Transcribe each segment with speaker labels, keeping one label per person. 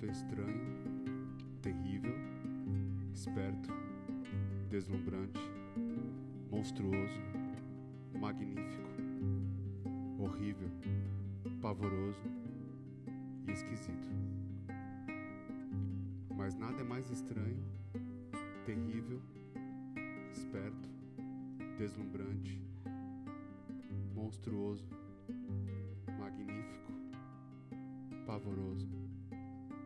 Speaker 1: momento é estranho, terrível, esperto, deslumbrante, monstruoso, magnífico, horrível, pavoroso e esquisito. Mas nada é mais estranho, terrível, esperto, deslumbrante, monstruoso, magnífico, pavoroso,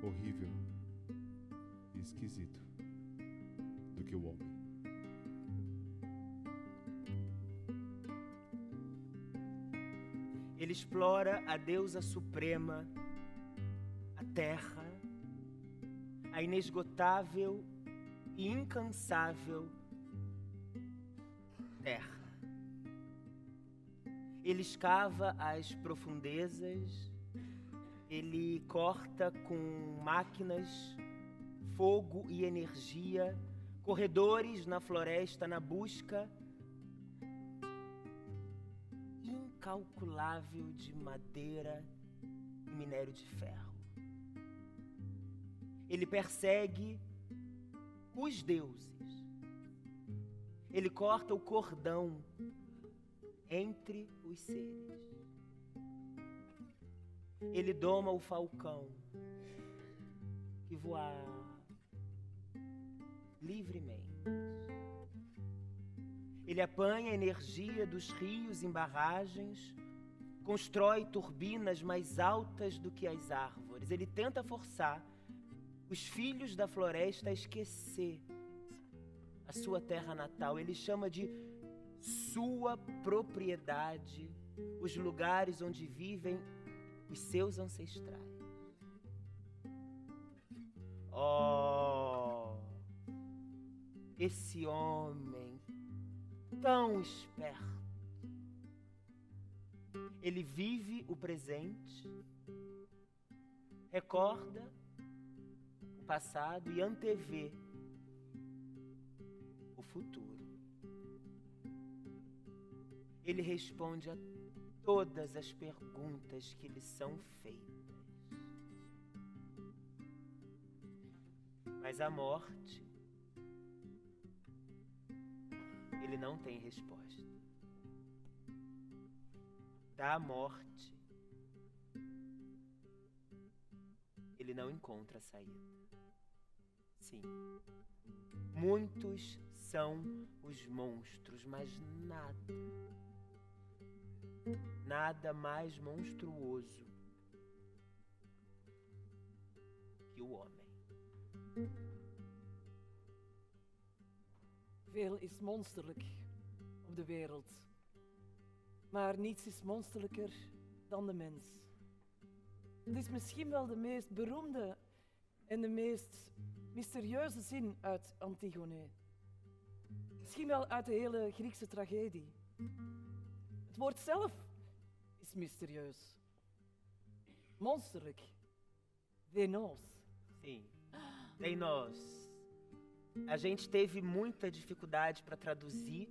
Speaker 1: horrível e esquisito do que o homem.
Speaker 2: Ele explora a deusa suprema, a terra, a inesgotável e incansável terra. Ele escava as profundezas, ele corta com máquinas, fogo e energia, corredores na floresta na busca incalculável de madeira e minério de ferro. Ele persegue os deuses. Ele corta o cordão entre os seres. Ele doma o falcão que voa livremente. Ele apanha a energia dos rios em barragens, constrói turbinas mais altas do que as árvores. Ele tenta forçar os filhos da floresta a esquecer a sua terra natal. Ele chama de sua propriedade os lugares onde vivem os seus ancestrais. Oh, esse homem tão esperto. Ele vive o presente, recorda o passado e antevê o futuro. Ele responde a todas as perguntas que lhe são feitas. Mas a morte, ele não tem resposta. Da morte, ele não encontra saída. Sim, muitos são os monstros, mas nada mais monstruoso que o homem.
Speaker 3: Veel is monsterlijk op de wereld. Maar niets is monsterlijker dan de mens. Het is misschien wel de meest beroemde en de meest mysterieuze zin uit Antigone. Misschien wel uit de hele Griekse tragedie. Het woord zelf is mysterieus. Monsterlijk. Denos.
Speaker 2: Sim, Denos. A gente teve muita dificuldade para traduzir,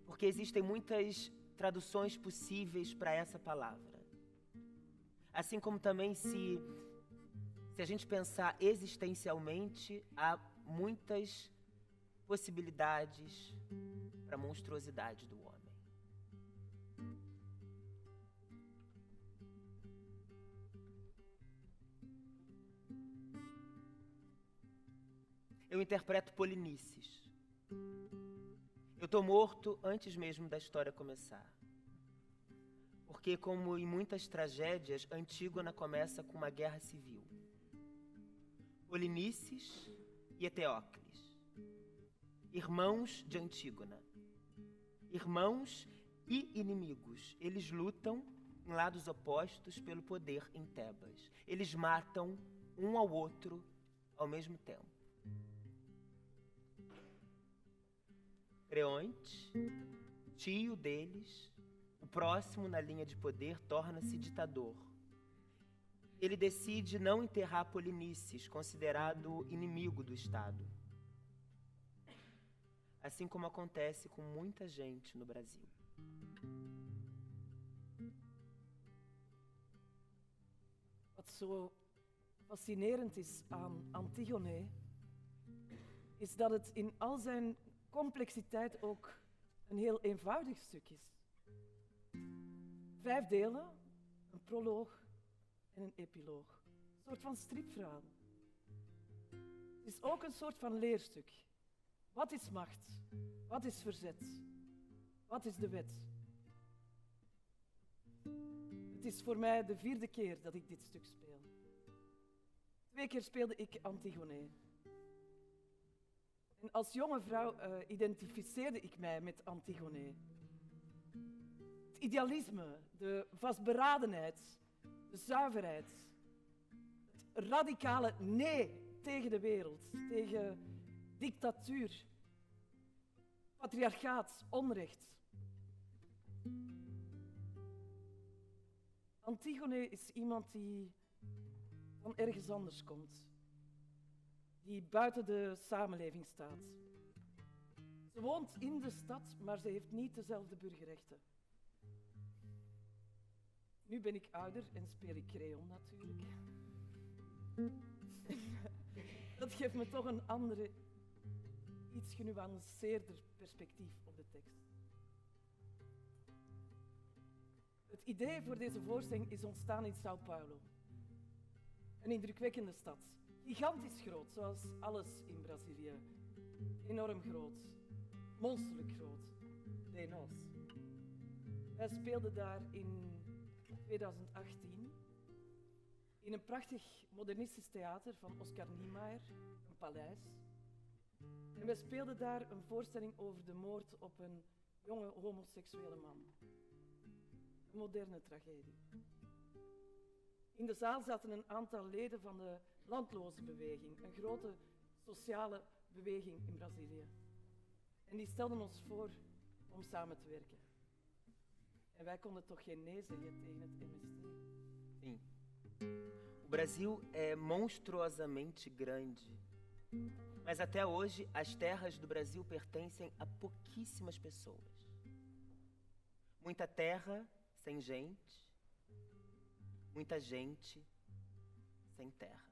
Speaker 2: porque existem muitas traduções possíveis para essa palavra. Assim como também se a gente pensar existencialmente, há muitas possibilidades para a monstruosidade do homem. Eu interpreto Polinices. Eu estou morto antes mesmo da história começar. Porque, como em muitas tragédias, Antígona começa com uma guerra civil. Polinices e Eteócles, irmãos de Antígona, irmãos e inimigos. Eles lutam em lados opostos pelo poder em Tebas. Eles matam um ao outro ao mesmo tempo. Creonte, tio deles, o próximo na linha de poder, torna-se ditador. Ele decide não enterrar Polinices, considerado inimigo do Estado. Assim como acontece com muita gente no Brasil.
Speaker 3: Wat zo fascinerend is aan Antigone, is dat het in al zijn complexiteit ook een heel eenvoudig stuk is. 5 delen, een proloog en een epiloog. Een soort van stripverhaal. Het is ook een soort van leerstuk. Wat is macht? Wat is verzet? Wat is de wet? Het is voor mij de 4e keer dat ik dit stuk speel. 2 keer speelde ik Antigone. En als jonge vrouw identificeerde ik mij met Antigone. Het idealisme, de vastberadenheid, de zuiverheid, het radicale nee tegen de wereld, tegen dictatuur, patriarchaat, onrecht. Antigone is iemand die van ergens anders komt, die buiten de samenleving staat. Ze woont in de stad, maar ze heeft niet dezelfde burgerrechten. Nu ben ik ouder en speel ik Creon natuurlijk. Dat geeft me toch een andere, iets genuanceerder perspectief op de tekst. Het idee voor deze voorstelling is ontstaan in São Paulo. Een indrukwekkende stad. Gigantisch groot, zoals alles in Brazilië. Enorm groot. Monsterlijk groot. De nós. Wij speelden daar in 2018 in een prachtig modernistisch theater van Oscar Niemeyer, een paleis. En wij speelden daar een voorstelling over de moord op een jonge homoseksuele man. Een moderne tragedie. In de zaal zaten een aantal leden van de landlozenbeweging, een grote sociale beweging in Brazilië. En die stelden ons voor om samen te werken. En wij konden toch geen nee zeggen tegen het MST.
Speaker 2: Sim. O Brasil é monstruosamente grande. Mas até hoje, as terras do Brasil pertencem a pouquíssimas pessoas. Muita terra sem gente. Muita gente sem terra.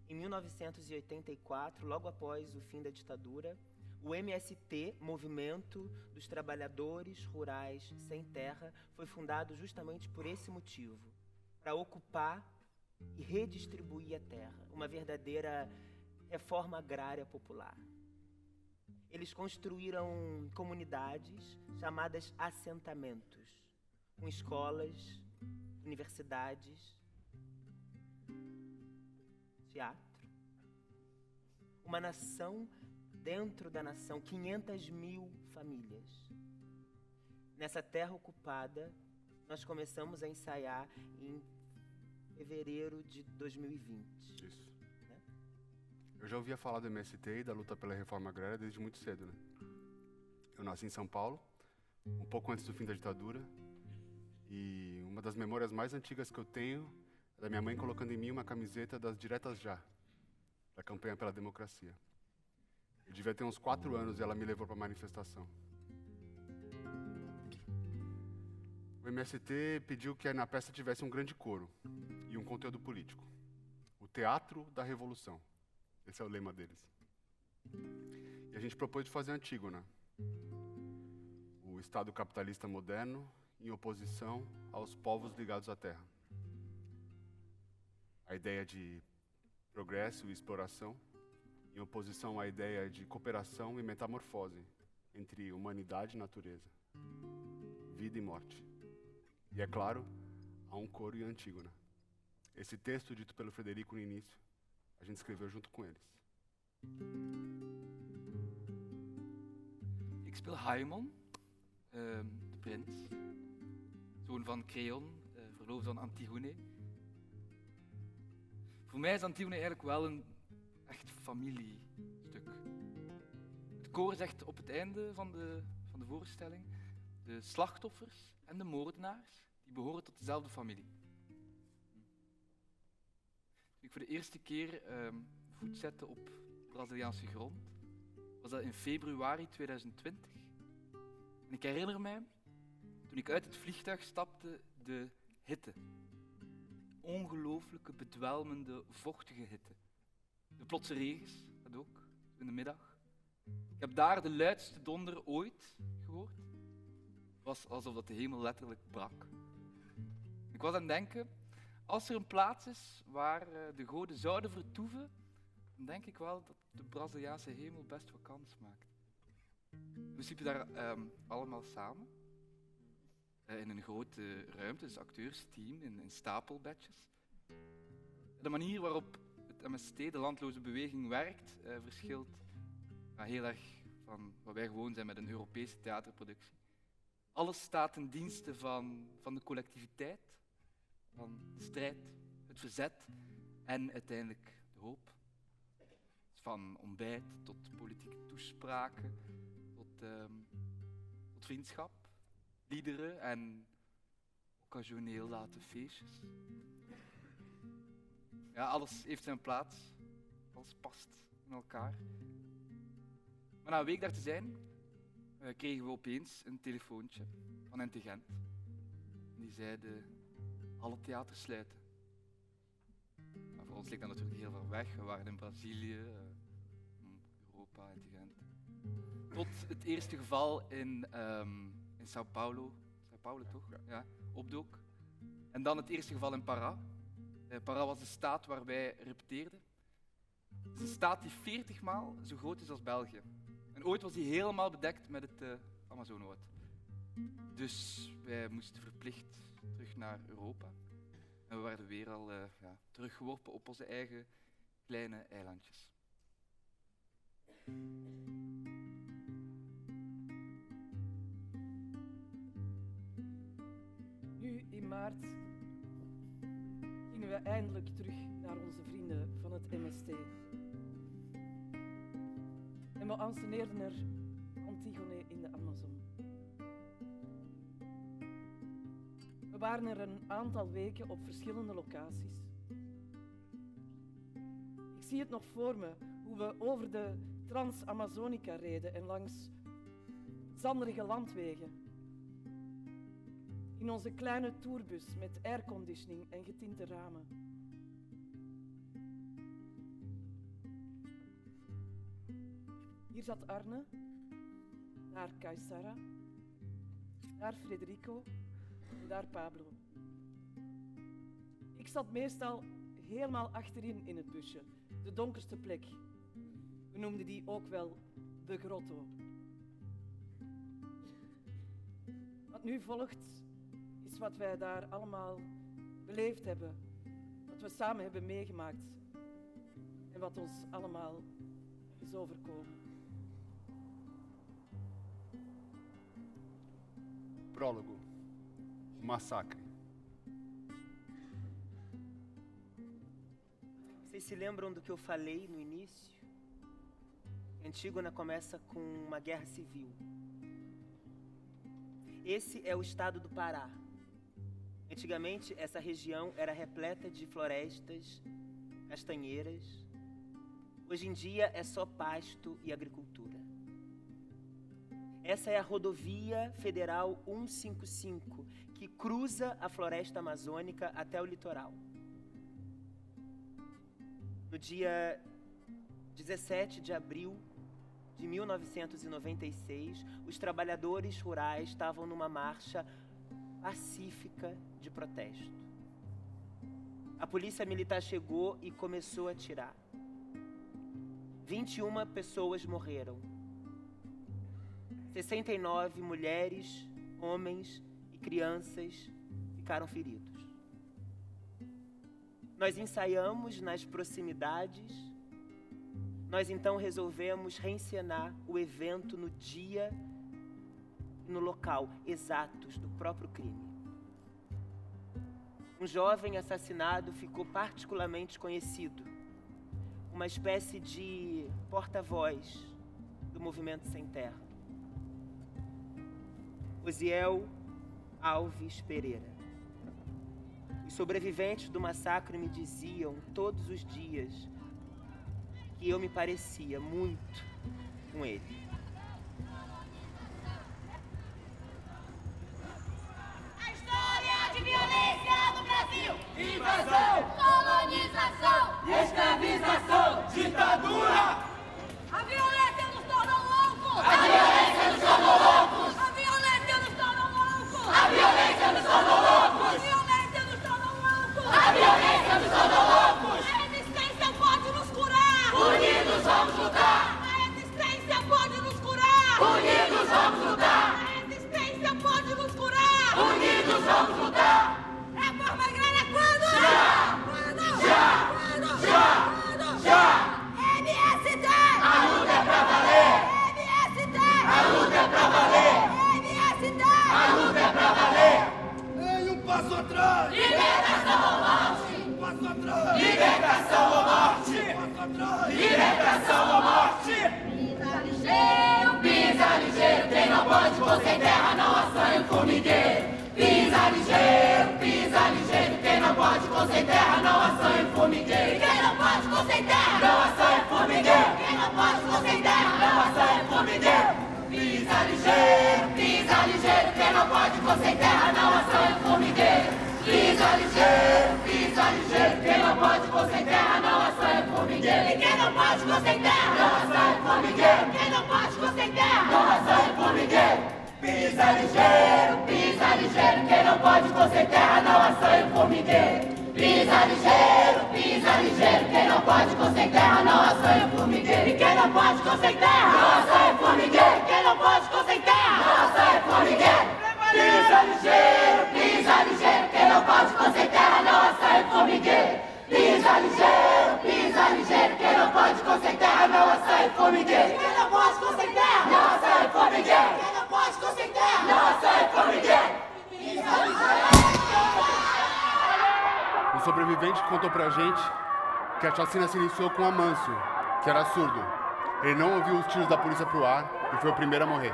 Speaker 2: Em 1984, logo após o fim da ditadura, o MST, Movimento dos Trabalhadores Rurais Sem Terra, foi fundado justamente por esse motivo, para ocupar e redistribuir a terra, uma verdadeira reforma agrária popular. Eles construíram comunidades chamadas assentamentos, com escolas, universidades, teatro. Uma nação dentro da nação, 500.000 famílias. Nessa terra ocupada, nós começamos a ensaiar em fevereiro de 2020.
Speaker 1: Isso. Eu já ouvia falar do MST e da luta pela reforma agrária desde muito cedo, né? Eu nasci em São Paulo, um pouco antes do fim da ditadura, e uma das memórias mais antigas que eu tenho é da minha mãe colocando em mim uma camiseta das Diretas Já, da campanha pela democracia. Eu devia ter uns 4 anos e ela me levou para a manifestação. O MST pediu que na peça tivesse um grande coro e um conteúdo político. O Teatro da Revolução. Esse é o lema deles. E a gente propôs de fazer Antígona, o Estado capitalista moderno em oposição aos povos ligados à terra. A ideia de progresso e exploração em oposição à ideia de cooperação e metamorfose entre humanidade e natureza, vida e morte. E, é claro, há um coro em Antígona. Esse texto, dito pelo Frederico no início, a gente escreveu junto com eles.
Speaker 4: Ik speel Haimon, de prins, zoon van Creon, verloofd van Antigone. Voor mij is Antigone eigenlijk wel een echt familiestuk. Het koor zegt op het einde van de voorstelling: de slachtoffers en de moordenaars die behoren tot dezelfde familie. Toen ik voor de eerste keer voet zette op Braziliaanse grond, was dat in februari 2020. En ik herinner mij, toen ik uit het vliegtuig stapte, de hitte. ongelooflijke, bedwelmende, vochtige hitte. De plotse regens, dat ook, in de middag. Ik heb daar de luidste donder ooit gehoord. Het was alsof dat de hemel letterlijk brak. Ik was aan het denken, als er een plaats is waar de goden zouden vertoeven, dan denk ik wel dat de Braziliaanse hemel best wel kans maakt. We sliepen daar allemaal samen. In een grote ruimte, dus acteursteam, in stapelbedjes. De manier waarop het MST, de landloze beweging, werkt, verschilt heel erg van wat wij gewoon zijn met een Europese theaterproductie. Alles staat ten dienste van de collectiviteit, van de strijd, het verzet en uiteindelijk de hoop. Van ontbijt tot politieke toespraken, tot vriendschap, liederen en occasioneel late feestjes. Ja, alles heeft zijn plaats, alles past in elkaar. Maar na een week daar te zijn, kregen we opeens een telefoontje van NT Gent. Die zeiden, alle theaters sluiten. Maar voor ons leek dat natuurlijk heel ver weg. We waren in Brazilië, Europa, NT Gent. Tot het eerste geval in Sao Paulo. Sao Paulo toch? Ja, opdook. En dan het eerste geval in Pará. Pará was de staat waar wij repeteerden. Het is een staat die 40 maal zo groot is als België. En ooit was die helemaal bedekt met het Amazonewoud. Dus wij moesten verplicht terug naar Europa. En we werden weer al teruggeworpen op onze eigen kleine eilandjes.
Speaker 3: Nu in maart gingen we eindelijk terug naar onze vrienden van het MST. En we anseneerden er Antigone in de Amazon. We waren er een aantal weken op verschillende locaties. Ik zie het nog voor me, hoe we over de Trans-Amazonica reden en langs zanderige landwegen. In onze kleine tourbus met airconditioning en getinte ramen. Hier zat Arne, daar Caissara, daar Federico en daar Pablo. Ik zat meestal helemaal achterin in het busje, de donkerste plek. We noemden die ook wel de grotto. Wat nu volgt is wat wij daar allemaal beleefd hebben, wat we samen hebben meegemaakt en wat ons allemaal is overkomen.
Speaker 1: Prólogo. O massacre.
Speaker 2: Vocês se lembram do que eu falei no início? Antígona começa com uma guerra civil. Esse é o estado do Pará. Antigamente, essa região era repleta de florestas, castanheiras. Hoje em dia, é só pasto e agricultura. Essa é a rodovia federal 155, que cruza a floresta amazônica até o litoral. No dia 17 de abril de 1996, os trabalhadores rurais estavam numa marcha pacífica de protesto. A polícia militar chegou e começou a atirar. 21 pessoas morreram. 69 mulheres, homens e crianças ficaram feridos. Nós ensaiamos nas proximidades. Nós então resolvemos reencenar o evento no dia e no local exatos do próprio crime. Um jovem assassinado ficou particularmente conhecido, uma espécie de porta-voz do Movimento Sem Terra. Osiel Alves Pereira. Os sobreviventes do massacre me diziam todos os dias que eu me parecia muito com ele.
Speaker 5: A história de violência no Brasil! Invasão! Colonização! Escravização! Ditadura! A violência nos torna loucos! A violência nos torna loucos! A violência nos torna loucos! A violência nos torna loucos! A violência nos torna loucos! A violência nos torna loucos! A resistência pode nos curar! Unidos vamos lutar! A resistência pode nos curar! Unidos vamos lutar! A resistência pode nos curar! Unidos vamos lutar! Reforma agrária quando? Já! Quando? Já! Quando? Já! Quando? Já! MST! A luta é pra valer! MST! A luta é pra valer! MST! A luta é pra valer!
Speaker 6: Ei, um passo atrás!
Speaker 5: Libertação ou morte!
Speaker 6: Um passo atrás!
Speaker 5: Libertação ou morte!
Speaker 6: Um passo atrás!
Speaker 5: Libertação ou morte! Pisa ligeiro, quem não pode pôr sem terra não assanha o formigueiro. Pisa ligeiro, quem não pode pôr sem terra não assanha o formigueiro. Quem não pode pôr sem terra não assanha o formigueiro. Quem não pode pôr sem terra não assanha o formigueiro. Pisa ligeiro, quem não pode pôr sem terra não assanha o formigueiro. Pisa ligeiro, quem não pode pôr sem terra não assanha o formigueiro. E quem não pode pôr sem terra não assanha o formigueiro. Quem não pode pôr sem terra não assanha o formigueiro. Pisa ligeiro, quem não pode pôr sem terra não assanha o formigueiro. Pisa ligeiro, quem não pode pôr sem terra não assanha o formigueiro. E quem não pode pôr sem terra não assanha o formigueiro. Quem não pode pôr sem terra não assanha o formigueiro. Pisa ligeiro, quem não pode pôr sem terra não assanha o formigueiro. Pisa ligeiro, quem não pode pôr sem terra não assanha o formigueiro. Quem não pode pôr sem terra não assanha o formigueiro. Quem não pode pôr sem terra não assanha o formigueiro. Pisa ligeiro.
Speaker 1: Um sobrevivente contou pra gente que a chacina se iniciou com Amâncio, que era surdo. Ele não ouviu os tiros da polícia pro ar e foi o primeiro a morrer.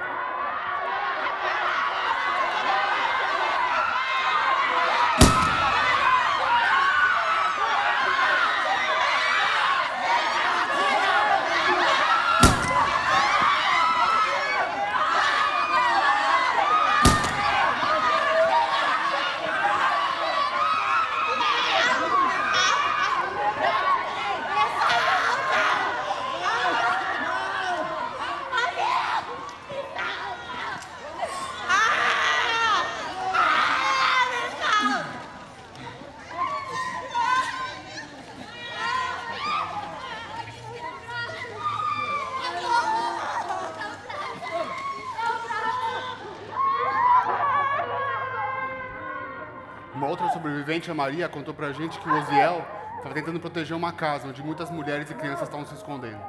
Speaker 1: Uma outra sobrevivente, a Maria, contou pra gente que o Osiel estava tentando proteger uma casa onde muitas mulheres e crianças estavam se escondendo.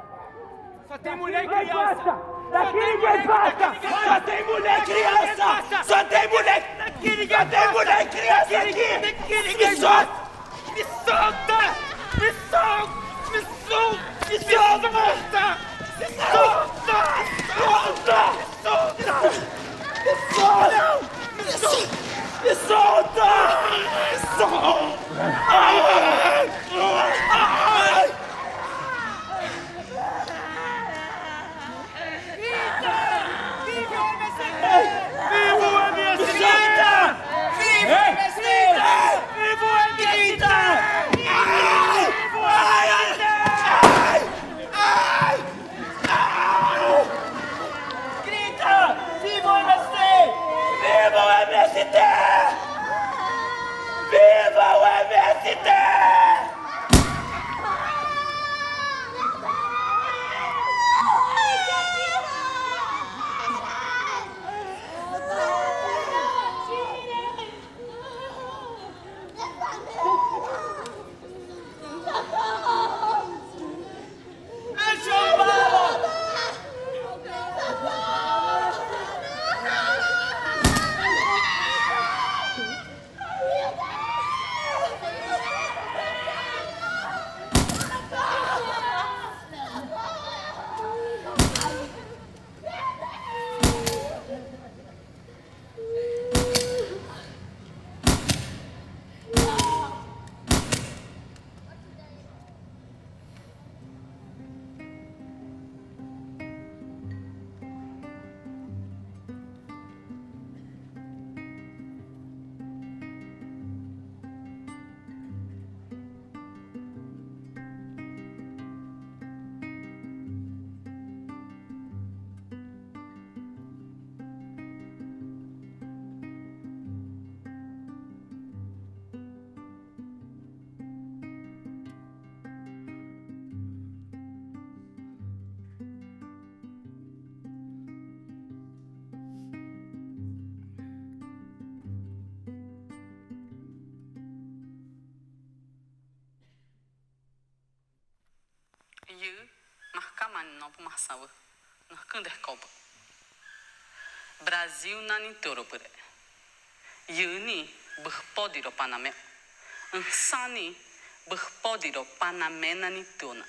Speaker 7: Só tem mulher e criança! Daqui ninguém passa! Só tem mulher e criança! Só tem mulher! Daqui ninguém tem mulher e criança aqui! Me solta! Me solta! Me solta! Me solta! Me solta! Me solta! Me solta! Me solta! Me solta! Me solta! Me solta! Ai! Ai! Viva o MST! Viva o MST! Viva o MST! Viva o MST!
Speaker 8: mani não para marçal. Não cander copa. Brasil na nintoro por. Yuni berpodiro paname. Sani berpodiro paname na nintona.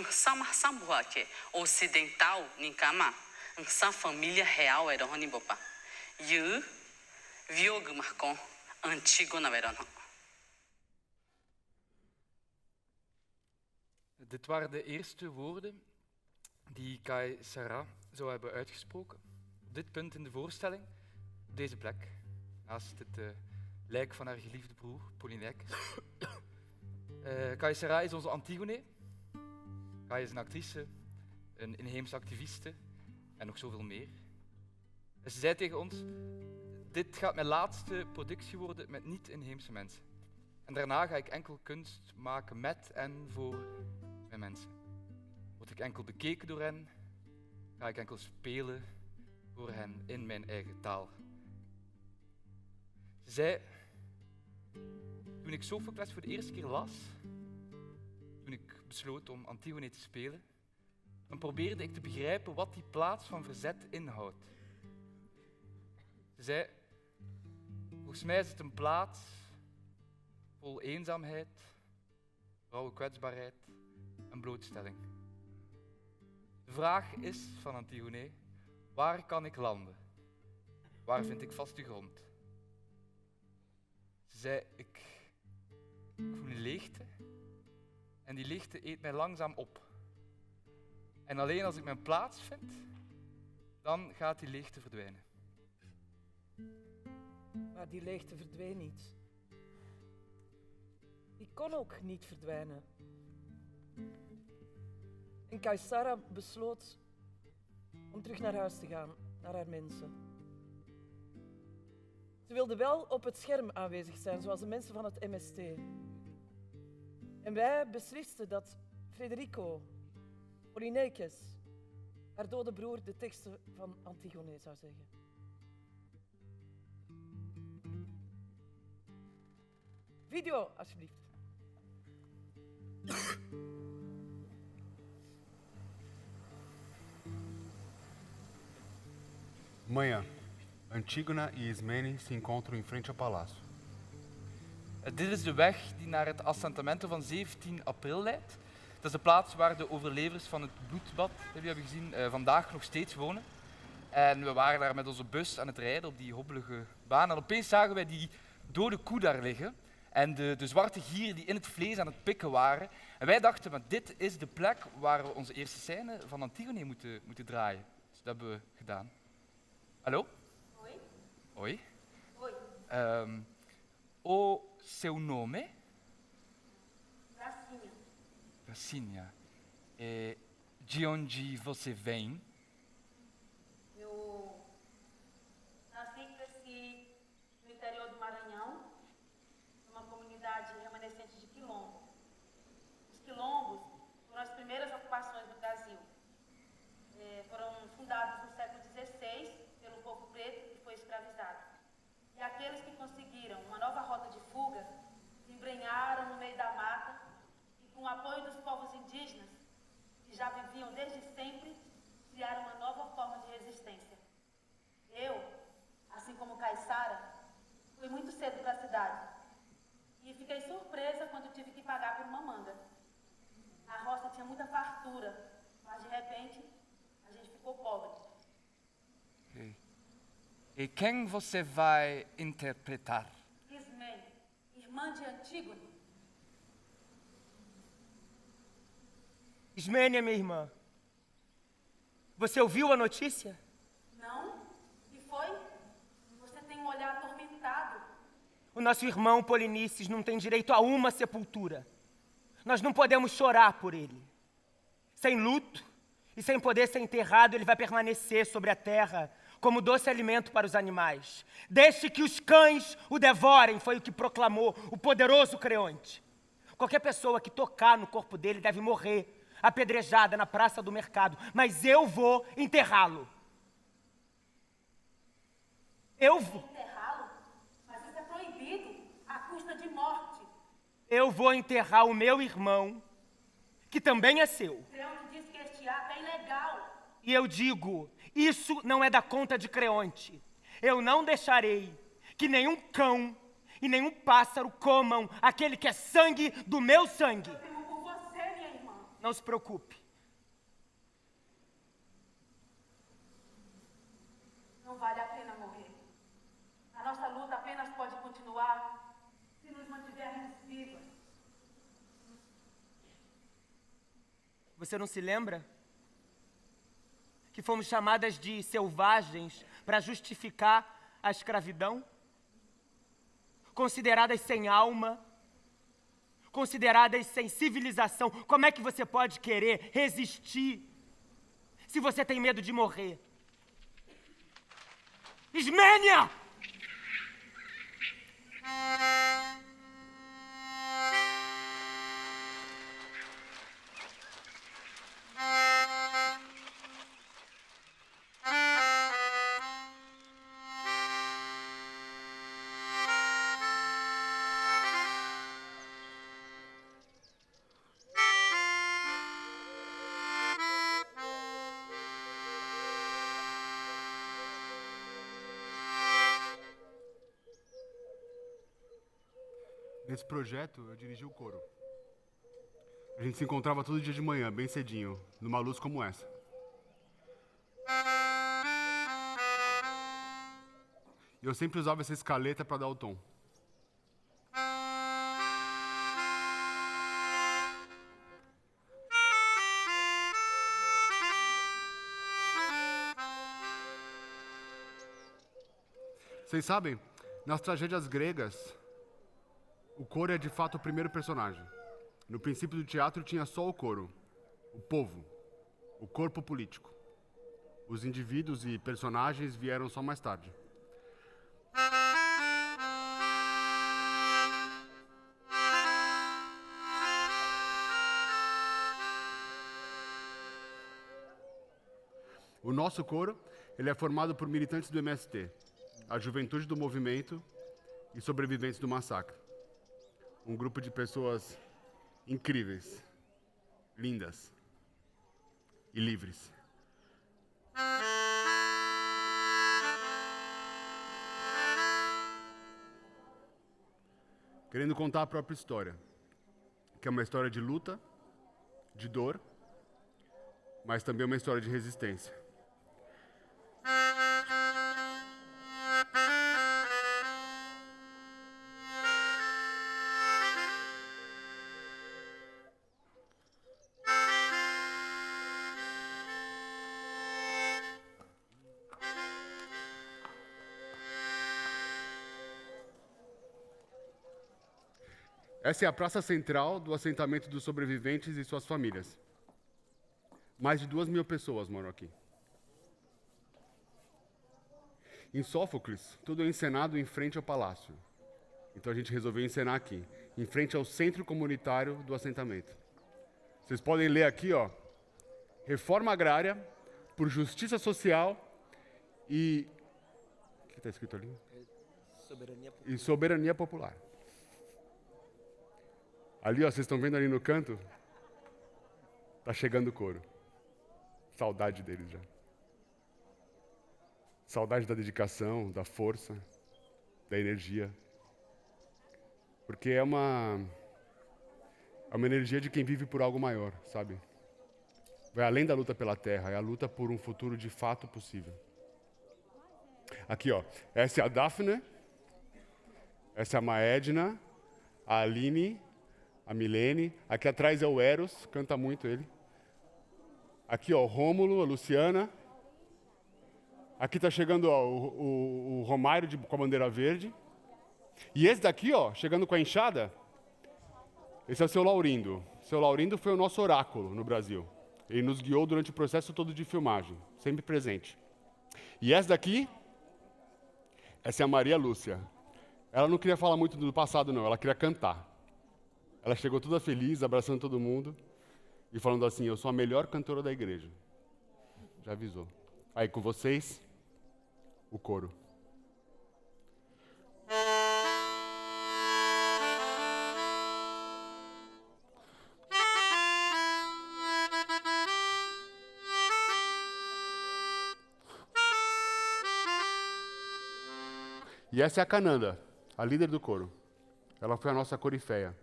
Speaker 8: Sama sambua que ocidental ninkama. Sa família real era Rony Bopa. Yu viog marcon antigo na verano.
Speaker 4: Dit waren de eerste woorden die Kai Sarah zou hebben uitgesproken. Op dit punt in de voorstelling, op deze plek, naast het lijk van haar geliefde broer, Polyneikes. Kai Sarah is onze Antigone. Kai is een actrice, een inheemse activiste en nog zoveel meer. En ze zei tegen ons, dit gaat mijn laatste productie worden met niet-inheemse mensen. En daarna ga ik enkel kunst maken met en voor mijn mensen. Word ik enkel bekeken door hen, ga ik enkel spelen voor hen in mijn eigen taal. Ze zei, toen ik Sophocles voor de eerste keer las, toen ik besloot om Antigone te spelen, dan probeerde ik te begrijpen wat die plaats van verzet inhoudt. Ze zei, volgens mij is het een plaats vol eenzaamheid, vrouwenkwetsbaarheid en blootstelling. De vraag is van Antigone, waar kan ik landen? Waar vind ik vaste grond? Ze zei, ik voel een leegte en die leegte eet mij langzaam op. En alleen als ik mijn plaats vind, dan gaat die leegte verdwijnen.
Speaker 3: Maar die leegte verdween niet. Die kon ook niet verdwijnen. En Kai Sarah besloot om terug naar huis te gaan, naar haar mensen. Ze wilde wel op het scherm aanwezig zijn, zoals de mensen van het MST. En wij beslisten dat Federico Polyneikes, haar dode broer, de teksten van Antigone zou zeggen. Video, alsjeblieft.
Speaker 1: Manhã, Antígona e Ismene se encontram em frente ao palácio.
Speaker 4: Dit is de weg die naar het assentamento van 17 april leidt. Dat is de plaats waar de overlevers van het bloedbad, dat jullie hebben gezien, vandaag nog steeds wonen. En we waren daar met onze bus aan het rijden op die hobbelige baan. En opeens zagen wij die dode koe daar liggen. En de zwarte gieren die in het vlees aan het pikken waren. En wij dachten, maar dit is de plek waar we onze eerste scène van Antigone moeten draaien. Dus dat hebben we gedaan. Hallo?
Speaker 8: Oi.
Speaker 4: Oi.
Speaker 8: Oi.
Speaker 4: O seu nome?
Speaker 8: Gracinha.
Speaker 4: Gracinha. De onde você vem?
Speaker 8: Eu nasci e cresci no interior do Maranhão, numa comunidade remanescente de quilombo. Os quilombos foram as primeiras ocupações do Brasil. Foram fundados no século XVI pelo povo preto que foi escravizado. E aqueles que conseguiram uma nova rota de fuga se embrenharam no meio da mata e, com o apoio dos povos indígenas, que já viviam desde sempre, criaram uma nova forma de resistência. Eu, assim como Kai Sarah, fui muito cedo para a cidade e fiquei surpresa quando tive que pagar por uma manga. A roça tinha muita fartura, mas de repente a gente ficou pobre.
Speaker 4: Okay. E quem você vai interpretar?
Speaker 8: Ismene, irmã de Antígone.
Speaker 2: Ismene é minha irmã. Você ouviu a notícia?
Speaker 8: Não? E foi? Você tem um olhar atormentado.
Speaker 2: O nosso irmão Polinices não tem direito a uma sepultura. Nós não podemos chorar por ele. Sem luto e sem poder ser enterrado, ele vai permanecer sobre a terra como doce alimento para os animais. Deixe que os cães o devorem, foi o que proclamou o poderoso Creonte. Qualquer pessoa que tocar no corpo dele deve morrer, apedrejada na praça do mercado, mas eu vou enterrá-lo. Eu vou.
Speaker 8: Enterrá-lo? Mas isso é proibido, à custa de morte.
Speaker 2: Eu vou enterrar o meu irmão, que também é seu.
Speaker 8: Creonte disse que este ato
Speaker 2: E eu digo, isso não é da conta de Creonte. Eu não deixarei que nenhum cão e nenhum pássaro comam aquele que é sangue do meu sangue.
Speaker 8: Eu temo por você, minha irmã.
Speaker 2: Não se preocupe.
Speaker 8: Não vale a pena morrer. A nossa luta apenas pode continuar se nos mantivermos vivas.
Speaker 2: Você não se lembra? Que fomos chamadas de selvagens para justificar a escravidão? Consideradas sem alma, consideradas sem civilização. Como é que você pode querer resistir se você tem medo de morrer? Ismênia!
Speaker 1: Nesse projeto, eu dirigi o coro. A gente se encontrava todo dia de manhã, bem cedinho, numa luz como essa. E eu sempre usava essa escaleta para dar o tom. Vocês sabem, nas tragédias gregas, o coro é de fato o primeiro personagem. No princípio do teatro tinha só o coro, o povo, o corpo político. Os indivíduos e personagens vieram só mais tarde. O nosso coro, ele é formado por militantes do MST, a Juventude do Movimento e sobreviventes do massacre. Um grupo de pessoas incríveis, lindas e livres. Querendo contar a própria história, que é uma história de luta, de dor, mas também uma história de resistência. Essa é a praça central do assentamento dos sobreviventes e suas famílias. Mais de 2.000 pessoas moram aqui. Em Sófocles, tudo é encenado em frente ao palácio. Então a gente resolveu encenar aqui, em frente ao centro comunitário do assentamento. Vocês podem ler aqui, ó, reforma agrária por justiça social e... O que está escrito ali? E soberania popular. Ali, ó, vocês estão vendo ali no canto? Tá chegando o coro. Saudade deles já. Saudade da dedicação, da força, da energia. Porque é uma energia de quem vive por algo maior, sabe? Vai além da luta pela terra, é a luta por um futuro de fato possível. Aqui, ó, essa é a Daphne, essa é a Maedna, a Aline, a Milene. Aqui atrás é o Eros, canta muito ele. Aqui, ó, o Rômulo, a Luciana. Aqui está chegando, ó, o Romário com a bandeira verde. E esse daqui, ó, chegando com a enxada, esse é o seu Laurindo. O seu Laurindo foi o nosso oráculo no Brasil. Ele nos guiou durante o processo todo de filmagem, sempre presente. E essa daqui, essa é a Maria Lúcia. Ela não queria falar muito do passado, não, ela queria cantar. Ela chegou toda feliz, abraçando todo mundo e falando assim, eu sou a melhor cantora da igreja. Já avisou. Aí com vocês, o coro. E essa é a Cananda, a líder do coro. Ela foi a nossa coriféia.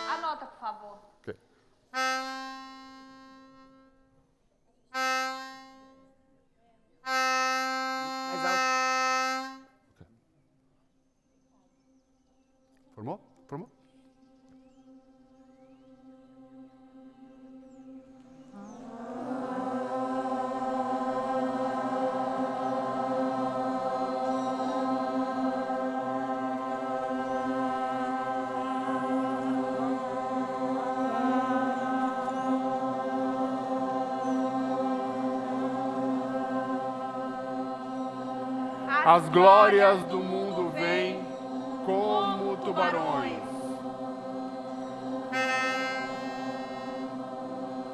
Speaker 9: Anota, por favor.
Speaker 1: Ok.
Speaker 2: Mais alto.
Speaker 1: Formou? Formou? As glórias do mundo vêm como tubarões.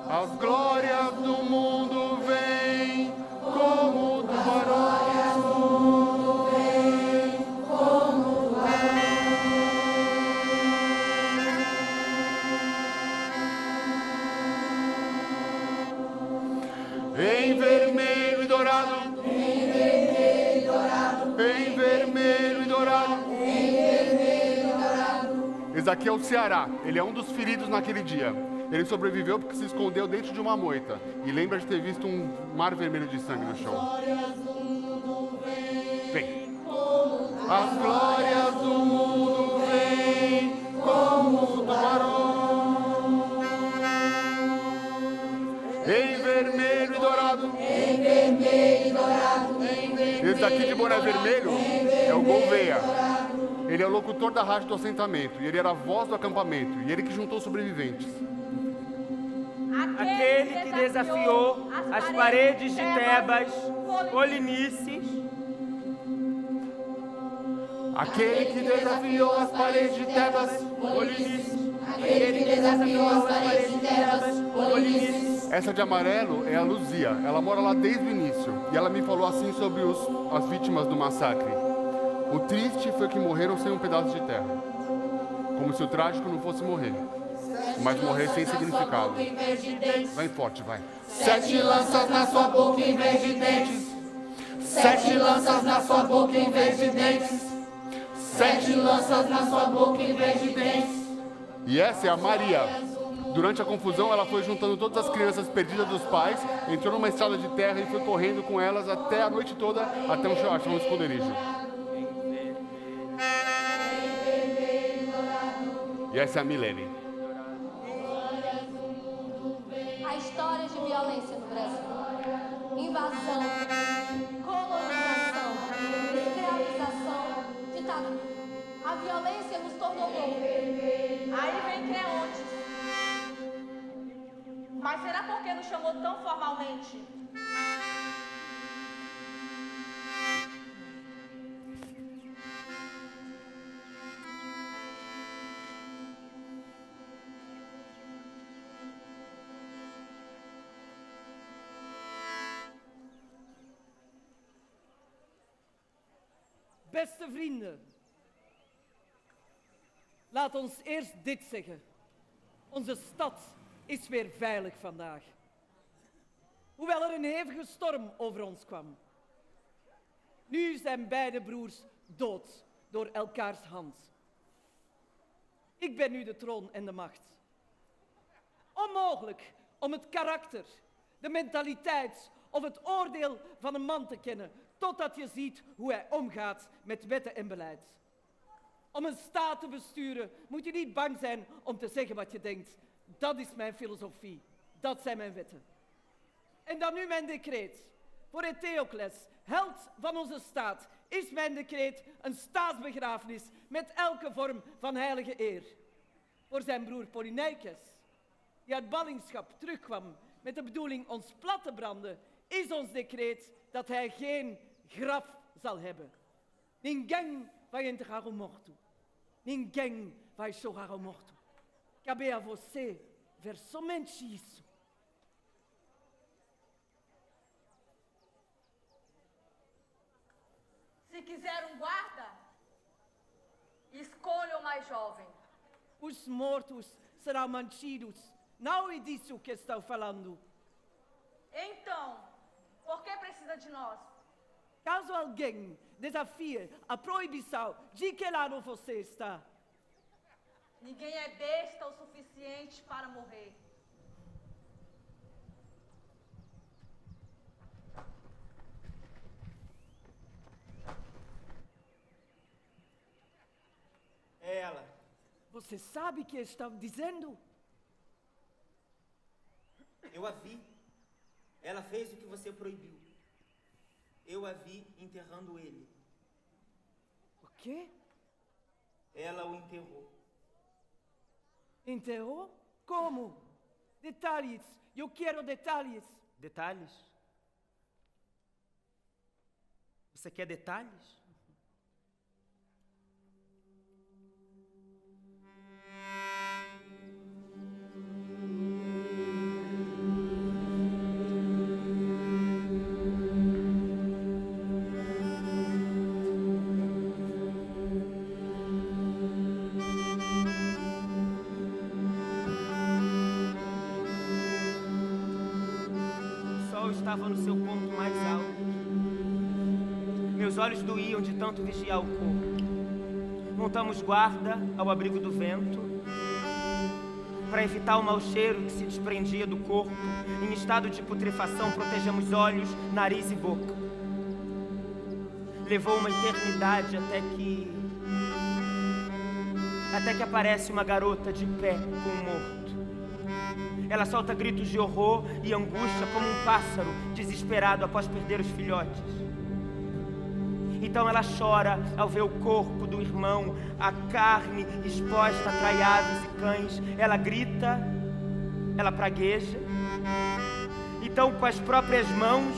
Speaker 1: As glórias do mundo vêm como tubarões. Em vermelho e dourado. Em vermelho e dourado. Em vermelho e dourado. Em vermelho e dourado. Esse aqui é o Ceará. Ele é um dos feridos naquele dia. Ele sobreviveu porque se escondeu dentro de uma moita. E lembra de ter visto um mar vermelho de sangue no chão. Vem. As glórias do mundo vêm como tubarão. Em vermelho e dourado. Em vermelho e dourado. Esse daqui de boné vermelho é o Gouveia. Ele é o locutor da rádio do assentamento. E ele era a voz do acampamento. E ele que juntou os sobreviventes.
Speaker 2: Aquele que desafiou as paredes de Tebas, Polinices.
Speaker 1: Aquele que desafiou as paredes de Tebas, Polinices.
Speaker 5: Aquele que desafiou as paredes de Tebas, Polinices.
Speaker 1: Essa de amarelo é a Luzia. Ela mora lá desde o início. E ela me falou assim sobre as vítimas do massacre. O triste foi que morreram sem um pedaço de terra. Como se o trágico não fosse morrer, mas morrer sem significado. Vai forte, vai.
Speaker 5: 7 lanças na sua boca em vez de dentes. 7 lanças na sua boca em vez de dentes. 7 lanças na sua boca em vez de dentes.
Speaker 1: E essa é a Maria. Durante a confusão, ela foi juntando todas as crianças perdidas dos pais, entrou numa estrada de terra e foi correndo com elas até a noite toda, até achar um esconderijo. E essa é a Milene.
Speaker 9: A história de violência no Brasil. Invasão, colonização, escravização, ditadura. A violência nos tornou loucos.
Speaker 8: Aí vem Creontes. Mas será porque nos chamou tão formalmente?
Speaker 3: Beste vrienden, laat ons eerst dit zeggen. Onze stad is weer veilig vandaag. Hoewel er een hevige storm over ons kwam. Nu zijn beide broers dood door elkaars hand. Ik ben nu de troon en de macht. Onmogelijk om het karakter, de mentaliteit of het oordeel van een man te kennen, totdat je ziet hoe hij omgaat met wetten en beleid. Om een staat te besturen moet je niet bang zijn om te zeggen wat je denkt. Dat is mijn filosofie. Dat zijn mijn wetten. En dan nu mijn decreet. Voor Eteocles, held van onze staat, is mijn decreet een staatsbegrafenis met elke vorm van heilige eer. Voor zijn broer Polyneikes, die uit ballingschap terugkwam met de bedoeling ons plat te branden, is ons decreet dat hij geen graf zal hebben. Ninguém vai enterrar o morto. Ninguém vai chorar o morto. Cabe a você ver somente isso.
Speaker 8: Se quiser um guarda, escolha o mais jovem.
Speaker 3: Os mortos serão mantidos. Não é disso que estou falando.
Speaker 8: Então, por que precisa de nós?
Speaker 3: Caso alguém desafie a proibição, de que lado você está?
Speaker 9: Ninguém é besta o suficiente para morrer.
Speaker 2: É ela.
Speaker 3: Você sabe o que estão dizendo?
Speaker 2: Eu a vi. Ela fez o que você proibiu. Eu a vi enterrando ele.
Speaker 3: O quê?
Speaker 2: Ela o enterrou.
Speaker 3: Enterrou? Como? Detalhes. Eu quero detalhes.
Speaker 2: Detalhes? Você quer detalhes? Estava no seu ponto mais alto. Meus olhos doíam de tanto vigiar o corpo. Montamos guarda ao abrigo do vento para evitar o mau cheiro que se desprendia do corpo. Em estado de putrefação, protegemos olhos, nariz e boca. Levou uma eternidade até que aparece uma garota de pé com um morto. Ela solta gritos de horror e angústia como um pássaro desesperado após perder os filhotes. Então ela chora ao ver o corpo do irmão, a carne exposta atrai aves e cães. Ela grita, ela pragueja. Então, com as próprias mãos,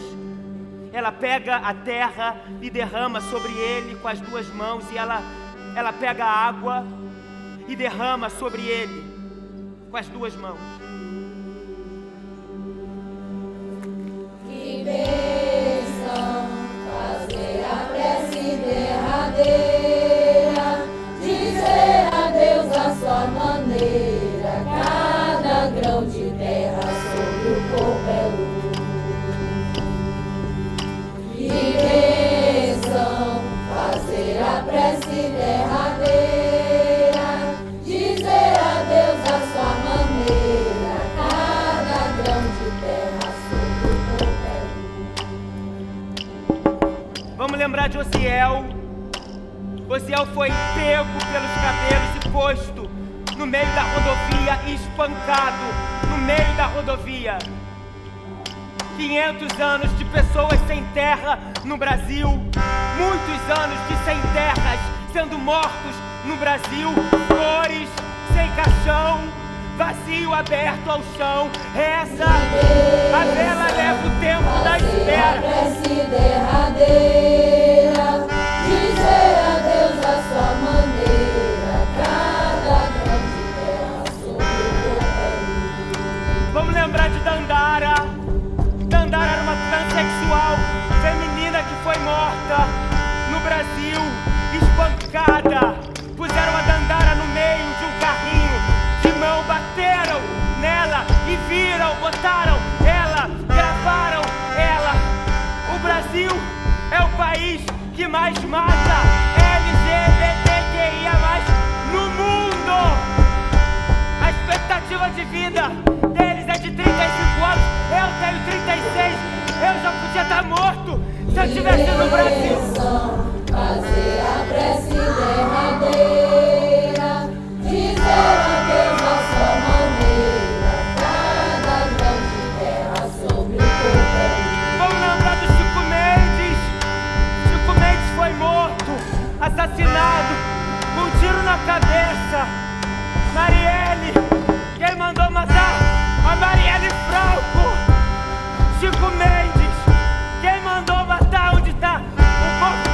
Speaker 2: ela pega a terra e derrama sobre ele com as duas mãos. E ela pega a água e derrama sobre ele com as duas mãos.
Speaker 9: Que bênção fazer a prece derradeira, dizer adeus à sua maneira, cada grão de terra sobre o corpo é luz. Que bênção fazer a prece derradeira, dizer adeus à sua maneira, cada grão de terra sobre o corpo é luz.
Speaker 2: Vamos lembrar de Osiel. Osiel foi pego pelos cabelos e posto no meio da rodovia e espancado no meio da rodovia. 500 anos de pessoas sem terra no Brasil, muitos anos de sem terras sendo mortos no Brasil, flores sem caixão, vazio aberto ao chão. Reza, a vela leva o tempo da espera.
Speaker 9: Prece derradeira, dizer adeus à sua maneira, cada grão de terra sobre o corpo é luz.
Speaker 2: Vamos lembrar de Dandara. Dandara era uma transexual feminina que foi morta no Brasil, espancada. Puseram a Dandara no meio de um carrinho de mão, bateram nela e viram, botaram ela, gravaram ela. O Brasil é o país que mais mata LGBTQIA+ no mundo. A expectativa de vida deles é de 35 anos, eu tenho 36, eu já podia estar morto se eu estivesse no Brasil.
Speaker 9: Fazer a prece derradeira, dizer adeus à sua maneira, cada grão de terra sobre o corpo é luz.
Speaker 2: Vamos lembrar do Chico Mendes. Chico Mendes foi morto, assassinado, com um tiro na cabeça. Marielle, quem mandou matar a Marielle Franco? Chico Mendes, quem mandou matar? Onde está o corpo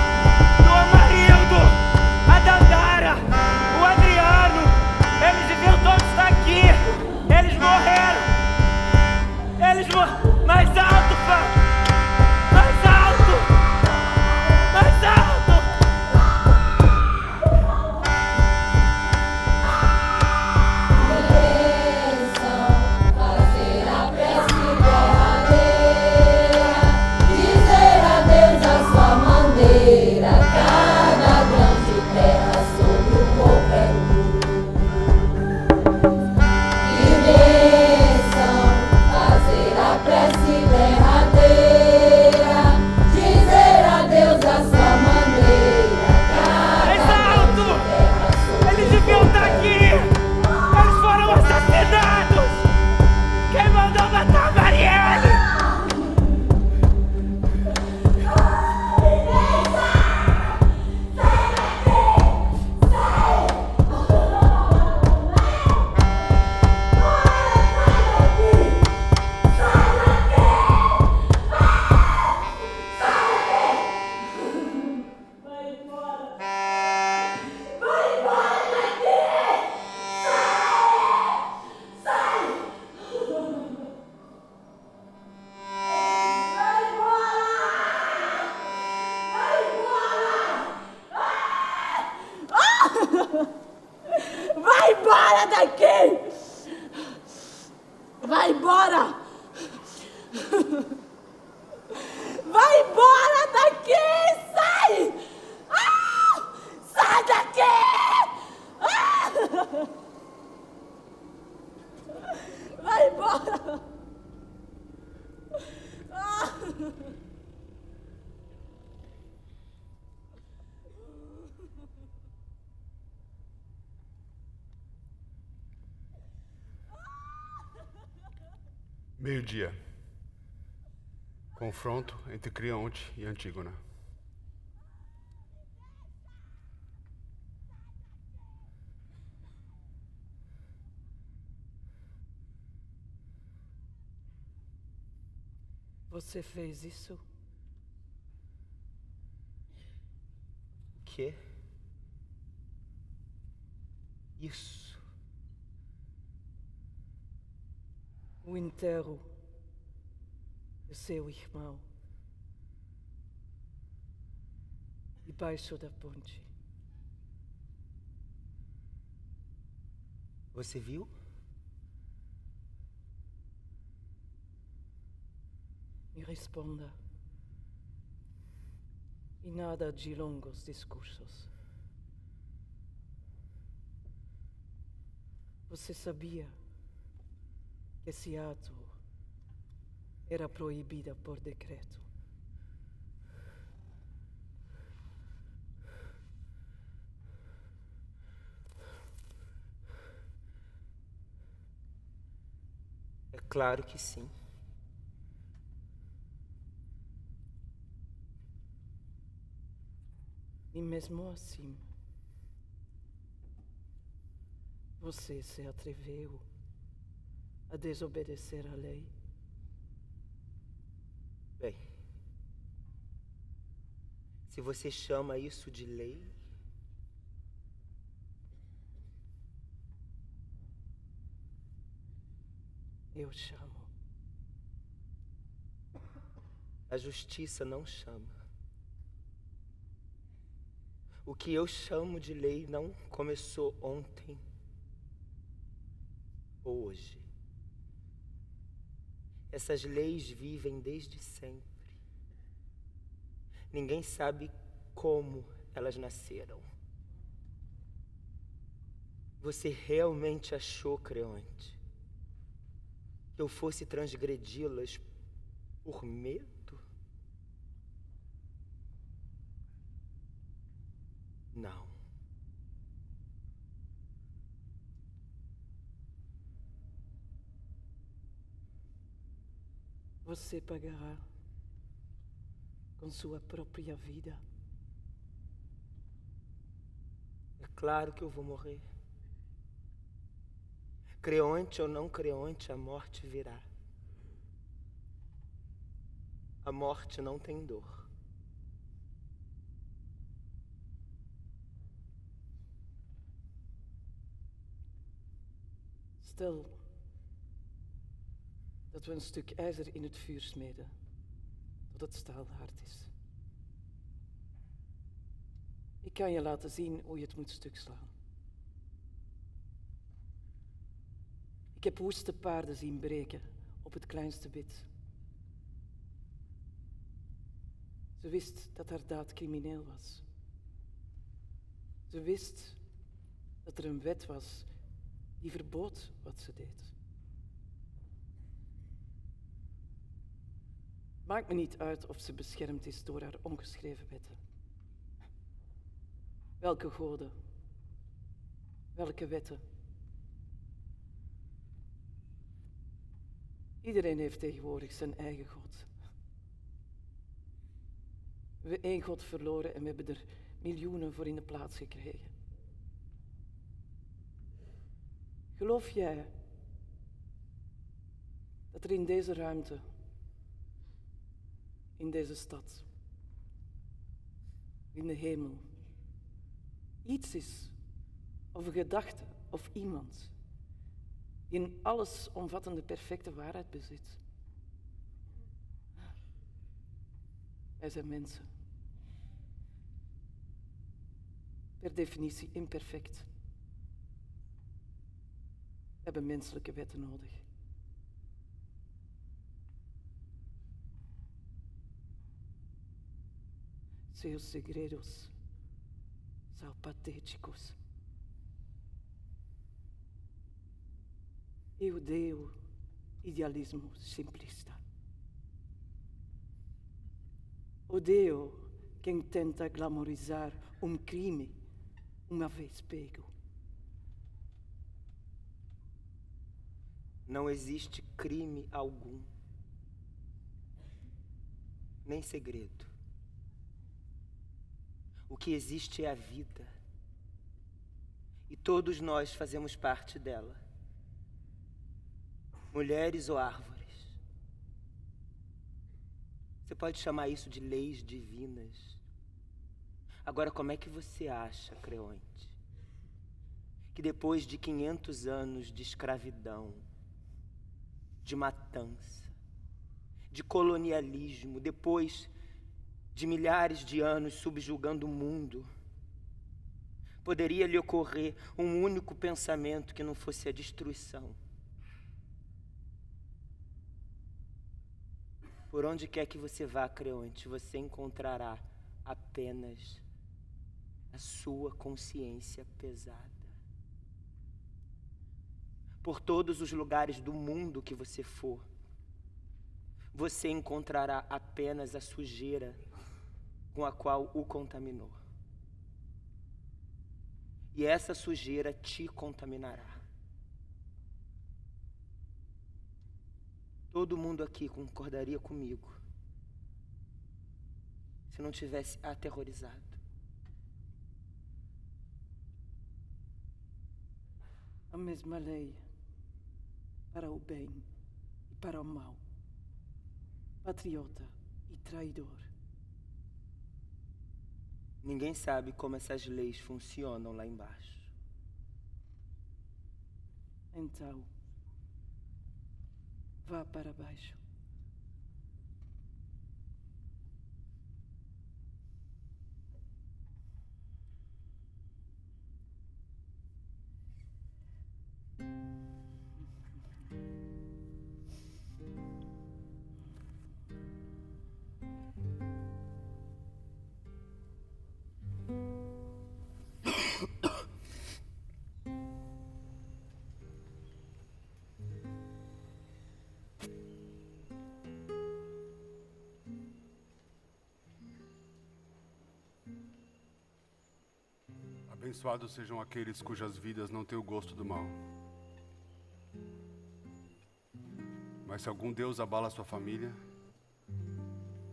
Speaker 9: daqui! Vai embora! Vai embora daqui! Sai! Ah! Sai daqui! Ah! Vai embora! Ah!
Speaker 1: Meio-dia. Confronto entre Creonte e Antígona.
Speaker 3: Você fez isso?
Speaker 2: O quê? Isso.
Speaker 3: O enterro de seu irmão. Debaixo da ponte.
Speaker 2: Você viu?
Speaker 3: Me responda. E nada de longos discursos. Você sabia que esse ato era proibido por decreto?
Speaker 2: É claro que sim.
Speaker 3: E mesmo assim, você se atreveu a desobedecer à lei?
Speaker 2: Bem, se você chama isso de lei,
Speaker 3: Eu chamo.
Speaker 2: a justiça não chama. O que eu chamo de lei não começou ontem ou hoje. Essas leis vivem desde sempre. Ninguém sabe como elas nasceram. Você realmente achou, Creonte, que eu fosse transgredi-las por medo? Não.
Speaker 3: Você pagará com sua própria vida.
Speaker 2: É claro que eu vou morrer. Creonte ou não creonte, a morte virá. A morte não tem dor.
Speaker 3: Stel dat we een stuk ijzer in het vuur smeden, tot het staal hard is. Ik kan je laten zien hoe je het moet stuk slaan. Ik heb woeste paarden zien breken op het kleinste bit. Ze wist dat haar daad crimineel was. Ze wist dat er een wet was die verbood wat ze deed. Maakt me niet uit of ze beschermd is door haar ongeschreven wetten. Welke goden? Welke wetten? Iedereen heeft tegenwoordig zijn eigen god. We hebben één god verloren en we hebben er miljoenen voor in de plaats gekregen. Geloof jij dat er in deze ruimte, in deze stad, in de hemel, iets is, of een gedachte, of iemand, die een allesomvattende perfecte waarheid bezit? Wij zijn mensen. Per definitie imperfect. hebben menselijke wetten nodig. Seus segredos são patéticos. Eu odeio idealismo simplista. Odeio quem tenta glamorizar crime uma vez pego.
Speaker 2: Não existe crime algum, nem segredo. O que existe é a vida. E todos nós fazemos parte dela. Mulheres ou árvores. Você pode chamar isso de leis divinas. Agora, como é que você acha, Creonte, que depois de 500 anos de escravidão, de matança, de colonialismo, depois de milhares de anos subjugando o mundo, poderia lhe ocorrer um único pensamento que não fosse a destruição? Por onde quer que você vá, Creonte, você encontrará apenas a sua consciência pesada. Por todos os lugares do mundo que você for, você encontrará apenas a sujeira com a qual o contaminou. E essa sujeira te contaminará. Todo mundo aqui concordaria comigo se não tivesse aterrorizado.
Speaker 3: A mesma lei para o bem e para o mal, patriota e traidor.
Speaker 2: Ninguém sabe como essas leis funcionam lá embaixo.
Speaker 3: Então, vá para baixo.
Speaker 1: Abençoados sejam aqueles cujas vidas não têm o gosto do mal. Mas se algum Deus abala a sua família,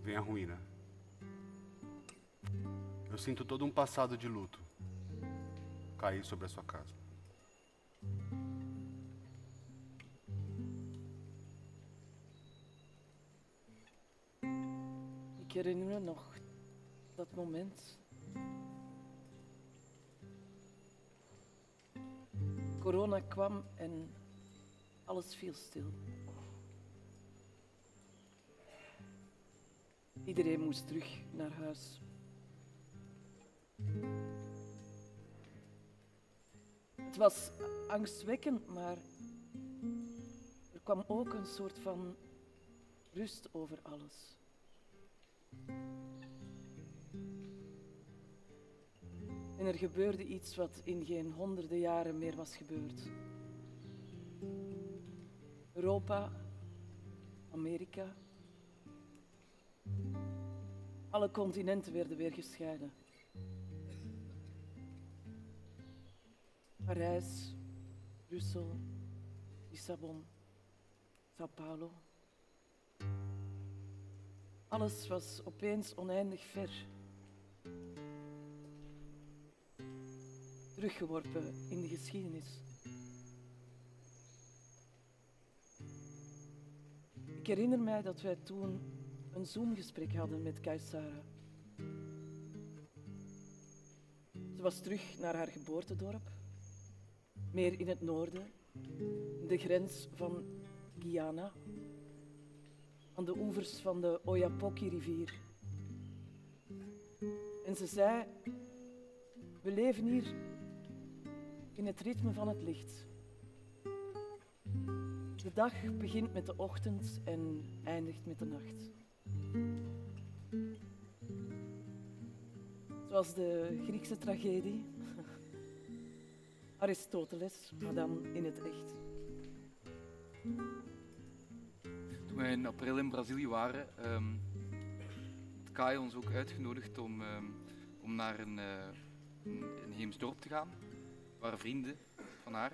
Speaker 1: vem a ruína. Eu sinto todo um passado de luto cair sobre a sua casa.
Speaker 3: Ik herinner me nog dat moment. Corona kwam en alles viel stil. Iedereen moest terug naar huis. Het was angstwekkend, maar er kwam ook een soort van rust over alles. En er gebeurde iets wat in geen honderden jaren meer was gebeurd. Europa, Amerika, alle continenten werden weer gescheiden. Parijs, Brussel, Lissabon, Sao Paulo. Alles was opeens oneindig ver. Teruggeworpen in de geschiedenis. Ik herinner mij dat wij toen een Zoom-gesprek hadden met Kaysara. Ze was terug naar haar geboortedorp, meer in het noorden, de grens van Guyana, aan de oevers van de Oyapock-rivier. En ze zei, we leven hier in het ritme van het licht. De dag begint met de ochtend en eindigt met de nacht. Zoals de Griekse tragedie. Aristoteles, maar dan in het echt.
Speaker 4: Toen wij in april in Brazilië waren, had Kai ons ook uitgenodigd om naar een Heemsdorp te gaan. We waren vrienden van haar.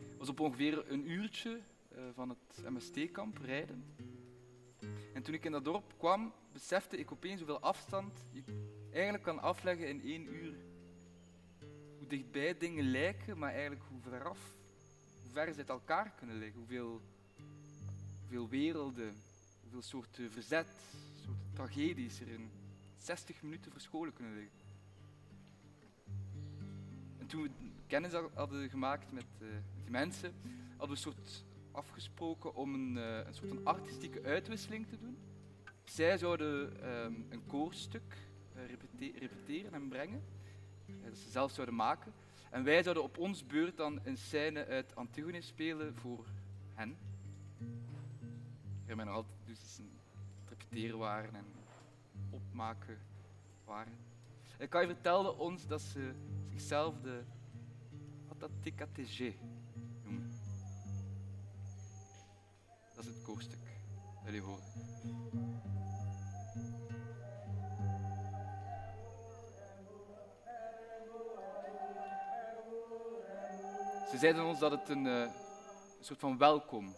Speaker 4: Het was op ongeveer een uurtje van het MST-kamp rijden. En toen ik in dat dorp kwam, besefte ik opeens hoeveel afstand je eigenlijk kan afleggen in 1 uur. Hoe dichtbij dingen lijken, maar eigenlijk hoe ver ze uit elkaar kunnen liggen. Hoeveel werelden, hoeveel soorten verzet, soorten tragedies er in 60 minuten verscholen kunnen liggen. En toen we kennis hadden gemaakt met die mensen, hadden we een soort afgesproken om een soort van artistieke uitwisseling te doen. Zij zouden een koorstuk repeteren en brengen, dat ze zelf zouden maken. En wij zouden op ons beurt dan een scène uit Antigone spelen voor hen. Ik herinner me nog altijd dus ze het repeteren waren en opmaken waren. En Kai vertelde ons dat ze zichzelf de Atatikatege noemen. Dat is het koorstuk dat jullie horen. Ze zeiden ons dat het een soort van welkom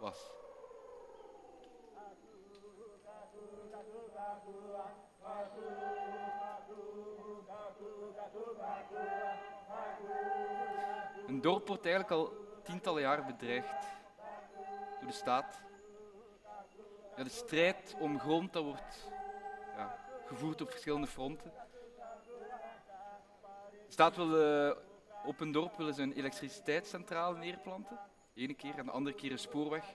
Speaker 4: was. Een dorp wordt eigenlijk al tientallen jaren bedreigd door de staat. Ja, de strijd om grond dat wordt gevoerd op verschillende fronten. De staat wil op een dorp willen ze een elektriciteitscentrale neerplanten. De ene keer en de andere keer een spoorweg.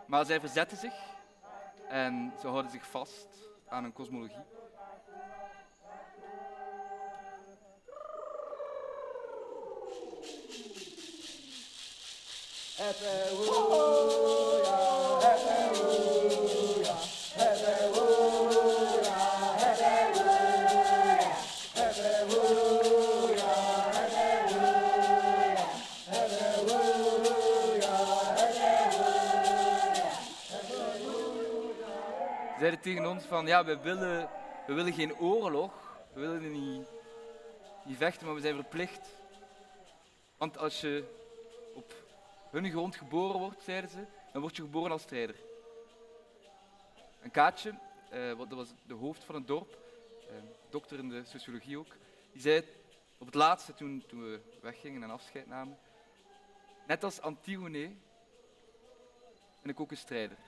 Speaker 4: Maar zij verzetten zich en ze houden zich vast aan een kosmologie. Ze zeiden tegen ons van ja, we willen geen oorlog, we willen niet vechten, maar we zijn verplicht. Want als je op hun grond geboren wordt, zeiden ze, dan word je geboren als strijder. En Kaatje, dat was de hoofd van het dorp, dokter in de sociologie ook, die zei op het laatste, toen we weggingen en afscheid namen, net als Antigone ben ik ook een strijder.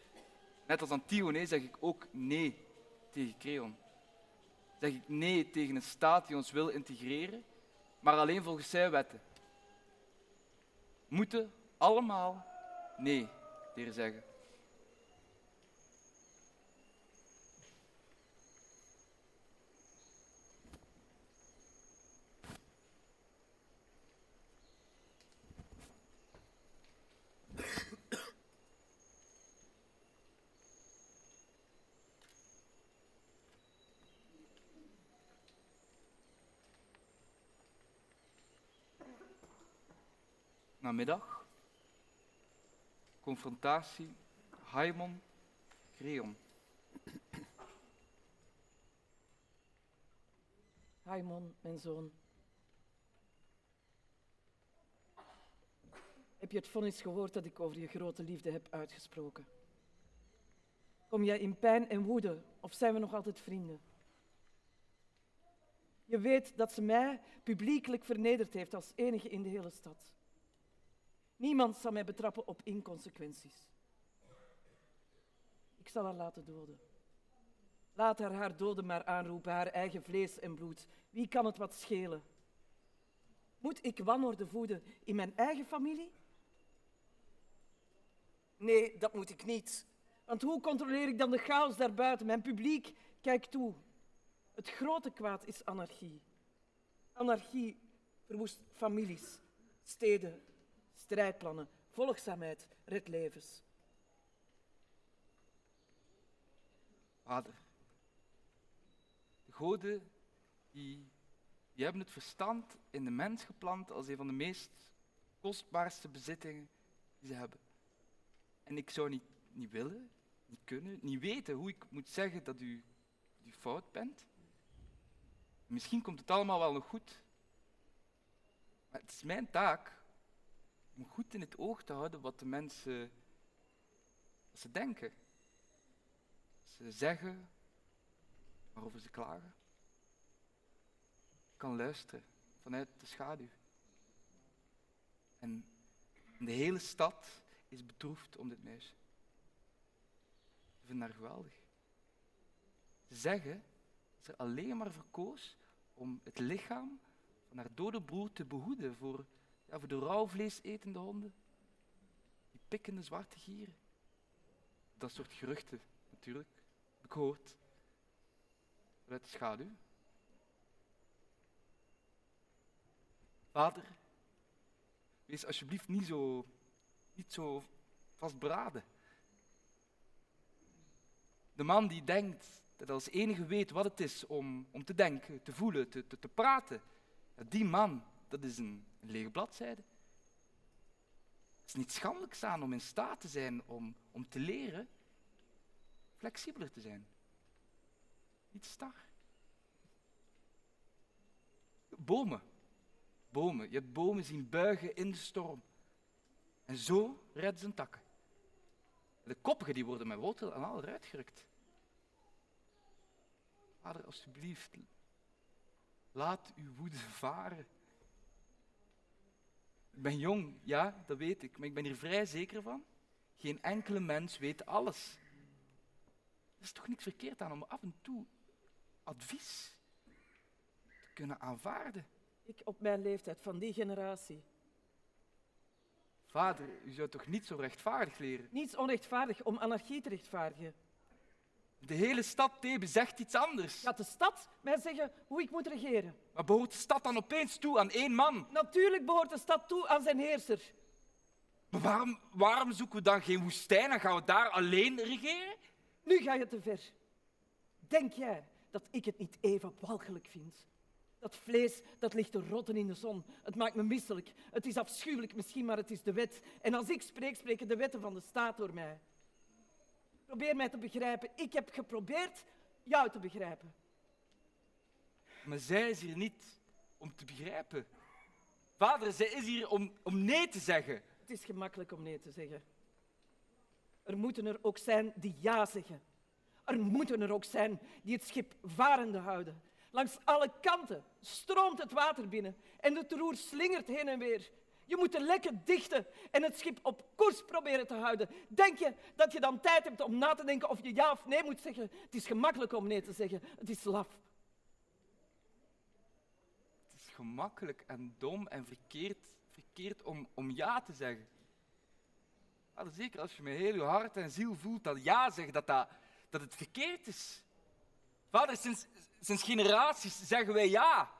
Speaker 4: Net als Antigone zeg ik ook nee tegen Creon. Zeg ik nee tegen een staat die ons wil integreren, maar alleen volgens zijn wetten. We moeten allemaal nee leren zeggen. Namiddag, confrontatie, Haimon, Creon.
Speaker 3: Haimon, mijn zoon. Heb je het vonnis gehoord dat ik over je grote liefde heb uitgesproken? Kom jij in pijn en woede of zijn we nog altijd vrienden? Je weet dat ze mij publiekelijk vernederd heeft als enige in de hele stad. Niemand zal mij betrappen op inconsequenties. Ik zal haar laten doden. Laat haar doden maar aanroepen, haar eigen vlees en bloed. Wie kan het wat schelen? Moet ik wanorde voeden in mijn eigen familie? Nee, dat moet ik niet. Want hoe controleer ik dan de chaos daarbuiten? Mijn publiek kijkt toe. Het grote kwaad is anarchie. Anarchie verwoest families, steden, strijdplannen, volgzaamheid redt levens.
Speaker 4: Vader, de goden die hebben het verstand in de mens geplant als een van de meest kostbaarste bezittingen die ze hebben. En ik zou niet willen, niet kunnen, niet weten hoe ik moet zeggen dat u fout bent. Misschien komt het allemaal wel nog goed. Maar het is mijn taak om goed in het oog te houden wat de mensen wat ze denken. Ze zeggen, waarover ze klagen. Ik kan luisteren vanuit de schaduw. En de hele stad is bedroefd om dit meisje. Ze vinden haar geweldig. Ze zeggen dat ze alleen maar verkoos om het lichaam van haar dode broer te behoeden voor de rauwvleesetende honden, die pikkende zwarte gieren. Dat soort geruchten, natuurlijk, heb ik gehoord. Vanuit de schaduw. Vader, wees alsjeblieft niet zo vastberaden. De man die denkt dat als enige weet wat het is om te denken, te voelen, te praten, die man, dat is een lege bladzijde. Het is niet schandelijks aan om in staat te zijn om te leren flexibeler te zijn. Niet star. Bomen. Je hebt bomen zien buigen in de storm. En zo redden ze hun takken. De koppigen die worden met wortel en al eruit gerukt. Vader, alsjeblieft, laat uw woede varen. Ik ben jong, ja, dat weet ik, maar ik ben hier vrij zeker van. Geen enkele mens weet alles. Er is toch niks verkeerd aan om af en toe advies te kunnen aanvaarden.
Speaker 3: Ik op mijn leeftijd, van die generatie.
Speaker 4: Vader, u zou toch niet zo rechtvaardig leren?
Speaker 3: Niets onrechtvaardig om anarchie te rechtvaardigen.
Speaker 4: De hele stad Thebe zegt iets anders.
Speaker 3: Gaat de stad mij zeggen hoe ik moet regeren?
Speaker 4: Maar behoort de stad dan opeens toe aan één man?
Speaker 3: Natuurlijk behoort de stad toe aan zijn heerser.
Speaker 4: Maar waarom zoeken we dan geen woestijn en gaan we daar alleen regeren?
Speaker 3: Nu ga je te ver. Denk jij dat ik het niet even walgelijk vind? Dat vlees, dat ligt te rotten in de zon. Het maakt me misselijk. Het is afschuwelijk misschien, maar het is de wet. En als ik spreek, spreken de wetten van de staat door mij. Probeer mij te begrijpen. Ik heb geprobeerd jou te begrijpen.
Speaker 4: Maar zij is hier niet om te begrijpen. Vader, zij is hier om nee te zeggen.
Speaker 3: Het is gemakkelijk om nee te zeggen. Er moeten er ook zijn die ja zeggen. Er moeten er ook zijn die het schip varende houden. Langs alle kanten stroomt het water binnen en de roer slingert heen en weer. Je moet de lekken dichten en het schip op koers proberen te houden. Denk je dat je dan tijd hebt om na te denken of je ja of nee moet zeggen? Het is gemakkelijk om nee te zeggen. Het is laf.
Speaker 4: Het is gemakkelijk en dom en verkeerd om ja te zeggen. Maar zeker als je met heel je hart en ziel voelt dat ja zegt, dat het verkeerd is. Vader, sinds generaties zeggen wij ja.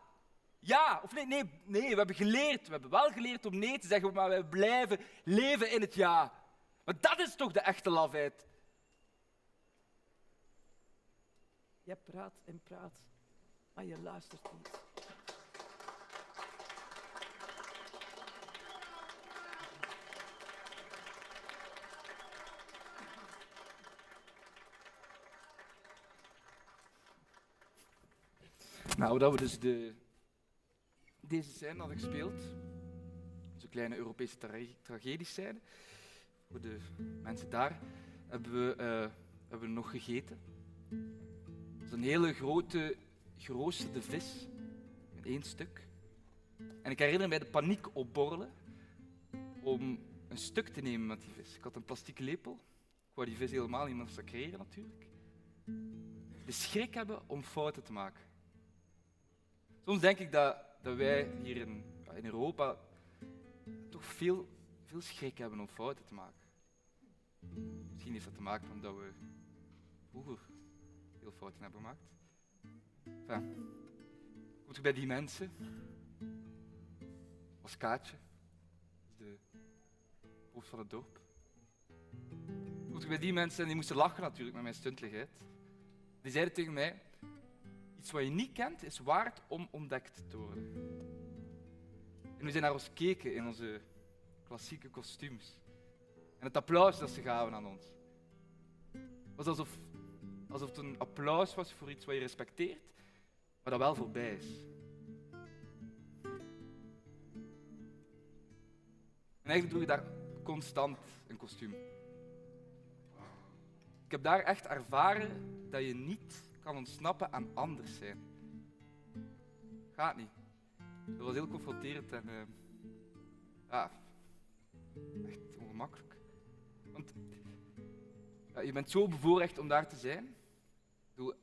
Speaker 4: Ja, of nee, we hebben geleerd. We hebben wel geleerd om nee te zeggen, maar wij blijven leven in het ja. Maar dat is toch de echte lafheid.
Speaker 3: Je praat en praat, maar je luistert niet.
Speaker 4: Nou, dat we dus deze scène hadden gespeeld, zo'n kleine Europese tragediescène, voor de mensen daar, hebben we nog gegeten. Dat is een hele grote, geroosterde vis, in 1 stuk. En ik herinner mij de paniek opborrelen om een stuk te nemen met die vis. Ik had een plastieke lepel, ik wou die vis helemaal niet massacreren natuurlijk. De schrik hebben om fouten te maken. Soms denk ik dat wij hier in Europa toch veel schrik hebben om fouten te maken. Misschien heeft dat te maken omdat we vroeger veel fouten hebben gemaakt. Enfin, komt u bij die mensen? Was Kaatje, de hoofd van het dorp. Goed, bij die mensen, die moesten lachen natuurlijk met mijn stuntligheid. Die zeiden tegen mij, iets wat je niet kent is waard om ontdekt te worden. En we zijn naar ons gekeken in onze klassieke kostuums. En het applaus dat ze gaven aan ons, was alsof het een applaus was voor iets wat je respecteert, maar dat wel voorbij is. En eigenlijk doe je daar constant een kostuum. Ik heb daar echt ervaren dat je niet kan ontsnappen aan anders zijn. Gaat niet. Dat was heel confronterend en echt ongemakkelijk. Want je bent zo bevoorrecht om daar te zijn. Doe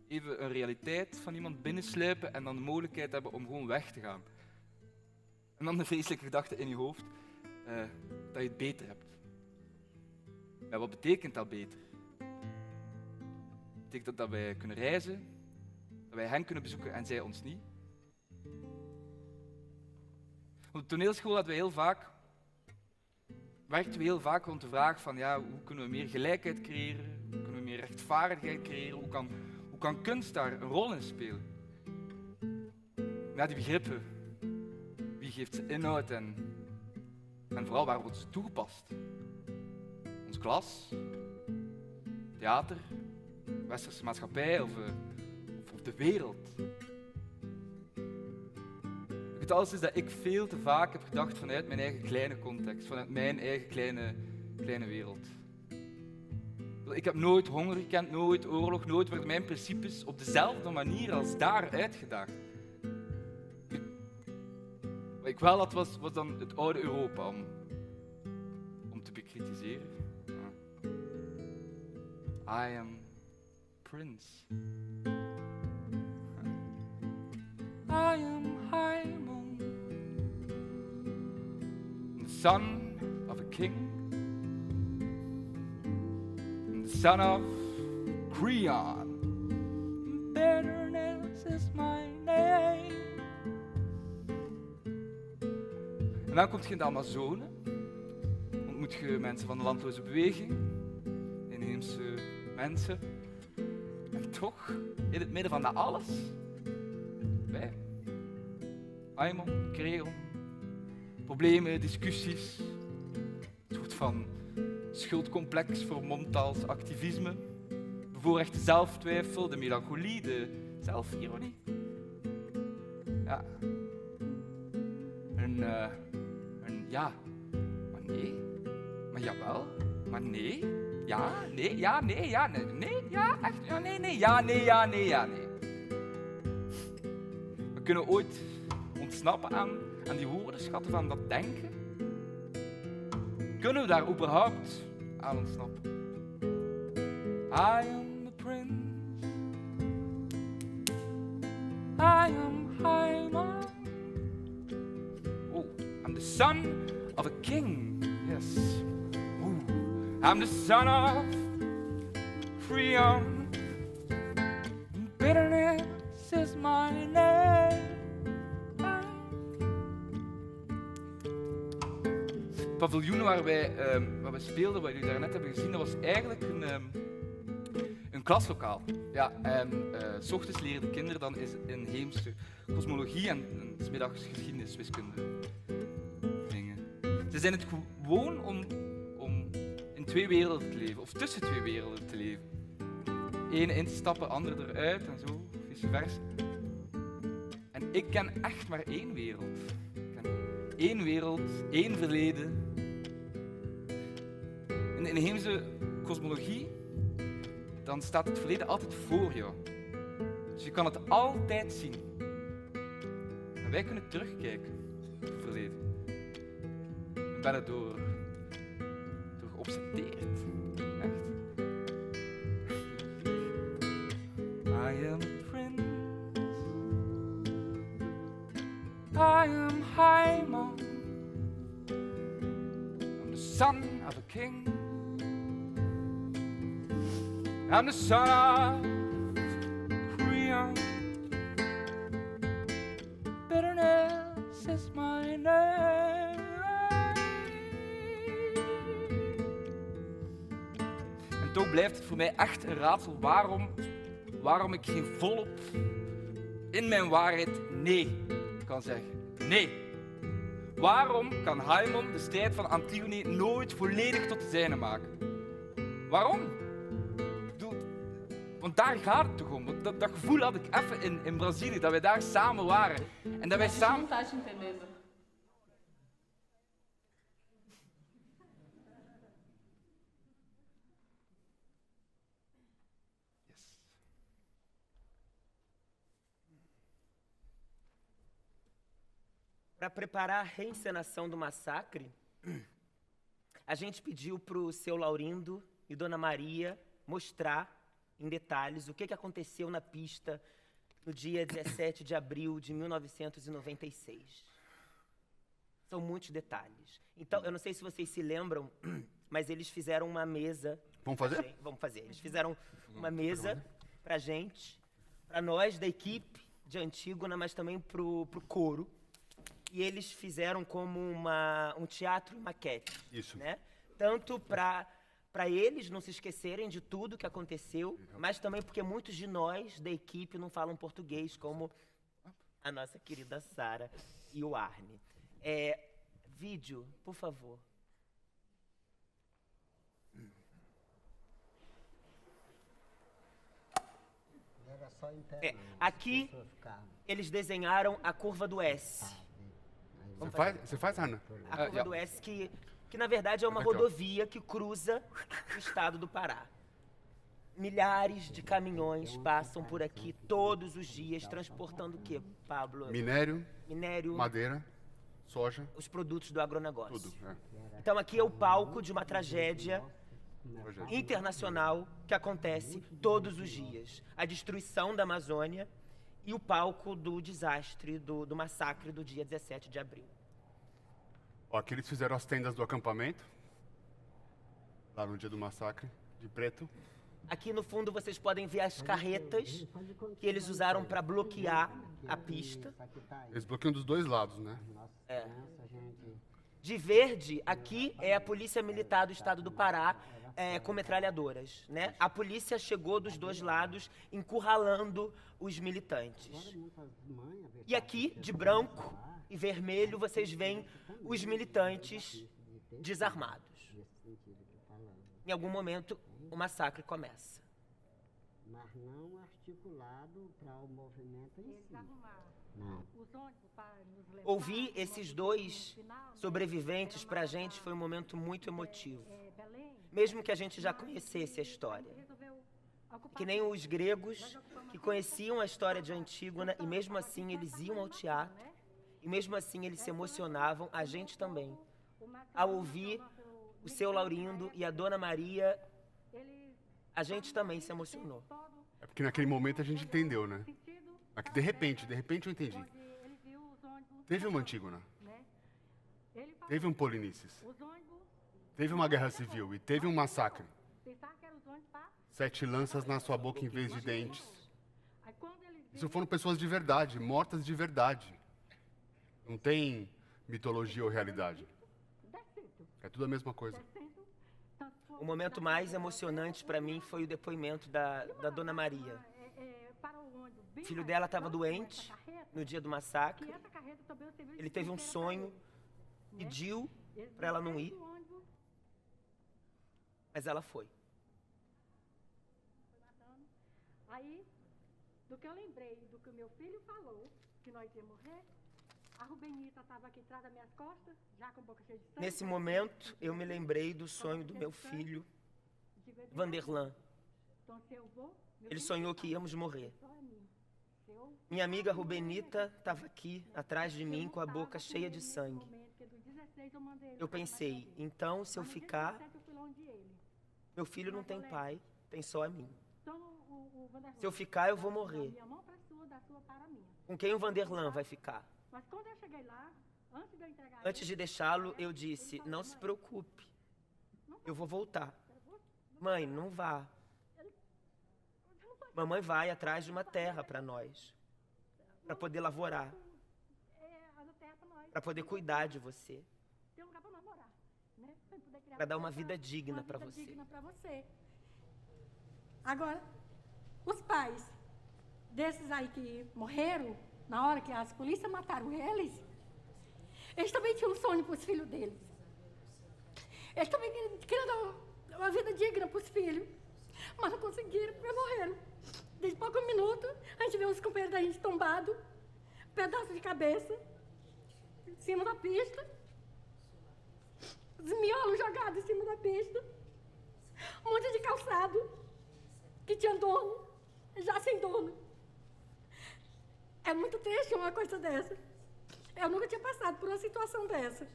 Speaker 4: even een realiteit van iemand binnensluipen en dan de mogelijkheid hebben om gewoon weg te gaan. En dan de vreselijke gedachte in je hoofd dat je het beter hebt. Ja, wat betekent dat beter? Betekent dat wij kunnen reizen, dat wij hen kunnen bezoeken en zij ons niet? Op de toneelschool werkten we heel vaak rond de vraag van hoe kunnen we meer gelijkheid creëren, hoe kunnen we meer rechtvaardigheid creëren, hoe kan kunst daar een rol in spelen? Maar die begrippen, wie geeft ze inhoud en vooral waar wordt ze toegepast? Ons klas, theater, westerse maatschappij of de wereld. Het alles is dat ik veel te vaak heb gedacht vanuit mijn eigen kleine context, vanuit mijn eigen kleine wereld. Ik heb nooit honger gekend, nooit oorlog, nooit werden mijn principes op dezelfde manier als daar uitgedaagd. Wat ik wel had, was dan het oude Europa, om te bekritiseren. I am Prince. I am Haimon, the son of a king, and the son of Creon. Bitterness is my name. En dan kom je in de Amazone, ontmoet je mensen van de landloze beweging, inheemse mensen, en toch, in het midden van dat alles, wij. Haimon, Creon, problemen, discussies, een soort van schuldcomplex vermomd als activisme, bevoorrechte zelftwijfel, de melancholie, de zelfironie. Ja. Maar nee, maar jawel, maar nee, ja, nee, ja, nee, ja, nee, nee, ja, echt, ja, nee, nee, ja, nee, ja, nee, ja, nee. We kunnen ooit ontsnappen aan die woordenschatten van dat denken. Kunnen we daar überhaupt aan ontsnappen? I am the prince. I am Haimon. Oh, I'm the son of a king. Yes. Ooh, I'm the son of Creon. Bitterness is my name. Het paviljoen waar we speelden, wat jullie daarnet hebben gezien, dat was eigenlijk een klaslokaal. Ja, en 's ochtends leren de kinderen dan inheemse kosmologie en 's middags geschiedenis, wiskunde dingen. Ze zijn het gewoon om in twee werelden te leven, of tussen twee werelden te leven. Eén in te stappen, ander eruit en zo, vice versa. En ik ken echt maar één wereld. Eén wereld, één verleden. In de inheemse kosmologie, dan staat het verleden altijd voor jou. Dus je kan het altijd zien. En wij kunnen terugkijken op het verleden. Ik ben er door geobsedeerd. Echt. I am a prince. I am Haimon. I'm the son of a king. I'm the son of Creon. Bitterness is my name. toch blijft het voor mij echt een raadsel waarom ik geen volop in mijn waarheid nee kan zeggen. Nee. Waarom kan Haemon de strijd van Antigone nooit volledig tot de zijne maken? Waarom? Want daar gaat het toch om. Want dat gevoel had ik even in Brazilië, dat wij daar samen waren. En dat wij samen...
Speaker 8: Não tá te entendendo.
Speaker 2: Para preparar a reencenação do massacre, a gente pediu para o seu Laurindo e Dona Maria mostrar em detalhes o que aconteceu na pista no dia 17 de abril de 1996. São muitos detalhes. Então, eu não sei se vocês se lembram, mas eles fizeram uma mesa...
Speaker 1: Vamos fazer?
Speaker 2: Vamos fazer. Eles fizeram uma mesa pra gente, pra nós da equipe de Antígona, mas também pro coro. E eles fizeram como um teatro maquete.
Speaker 1: Isso.
Speaker 2: Né? Tanto para eles não se esquecerem de tudo que aconteceu, mas também porque muitos de nós da equipe não falam português, como a nossa querida Sara e o Arne. Vídeo, por favor. Aqui eles desenharam a curva do S.
Speaker 1: Você faz, Ana?
Speaker 2: A curva do S, que na verdade é uma rodovia que cruza o estado do Pará. Milhares de caminhões passam por aqui todos os dias, transportando o quê, Pablo?
Speaker 1: Minério,
Speaker 2: madeira,
Speaker 1: soja.
Speaker 2: Os produtos do agronegócio.
Speaker 1: Tudo,
Speaker 2: Então aqui é o palco de uma tragédia internacional que acontece todos os dias. A destruição da Amazônia e o palco do desastre, do massacre do dia 17 de abril.
Speaker 1: Ó, aqui eles fizeram as tendas do acampamento, lá no dia do massacre, de preto.
Speaker 2: Aqui no fundo vocês podem ver as carretas que eles usaram para bloquear a pista.
Speaker 1: Eles bloqueiam dos dois lados, né?
Speaker 2: De verde, aqui é a Polícia Militar do Estado do Pará, com metralhadoras, né? A polícia chegou dos dois lados, encurralando os militantes. E aqui, de branco e vermelho, vocês veem os militantes desarmados. Em algum momento, o massacre começa.
Speaker 10: Mas não articulado para o movimento em si.
Speaker 2: Ouvir esses dois sobreviventes para a gente foi um momento muito emotivo. Mesmo que a gente já conhecesse a história. Que nem os gregos que conheciam a história de Antígona e mesmo assim eles iam ao teatro e mesmo assim eles se emocionavam, a gente também. Ao ouvir o seu Laurindo e a Dona Maria, a gente também se emocionou.
Speaker 1: É porque naquele momento a gente entendeu, né? Aqui, de repente eu entendi. Teve uma Antígona. Teve um Polinices. Teve uma guerra civil e teve um massacre. 7 lanças na sua boca em vez de dentes. Isso foram pessoas de verdade, mortas de verdade. Não tem mitologia ou realidade. É tudo a mesma coisa.
Speaker 2: O momento mais emocionante para mim foi o depoimento da Dona Maria. O filho dela estava doente no dia do massacre. Ele teve um sonho, pediu para ela não ir, mas ela foi.
Speaker 11: Aí, do que eu lembrei, do que o meu filho falou, que nós íamos morrer, a Rubenita estava aqui atrás das minhas costas, já com a boca cheia de sangue.
Speaker 2: Nesse momento, eu me lembrei do sonho do meu filho, Vanderlan. Ele sonhou que íamos morrer. Minha amiga Rubenita estava aqui, atrás de mim, com a boca cheia de sangue. Eu pensei, então, se eu ficar, meu filho não tem pai, tem só a mim. Se eu ficar, eu vou morrer. Com quem o Vanderlan vai ficar? Antes de deixá-lo, eu disse, não se preocupe, eu vou voltar. Mãe, não vá. Mamãe vai atrás de uma terra para nós, para poder lavourar, para poder cuidar de você, para dar uma vida digna para você.
Speaker 11: Agora, os pais desses aí que morreram, na hora que as polícias mataram eles também tinham um sonho para os filhos deles. Eles também queriam dar uma vida digna para os filhos, mas não conseguiram, porque morreram. Desde poucos minutos, a gente vê os companheiros da gente tombados, pedaço de cabeça, em cima da pista, os miolos jogados em cima da pista, um monte de calçado que tinha dono, já sem dono. É muito triste uma coisa dessa. Eu nunca tinha passado por uma situação dessa.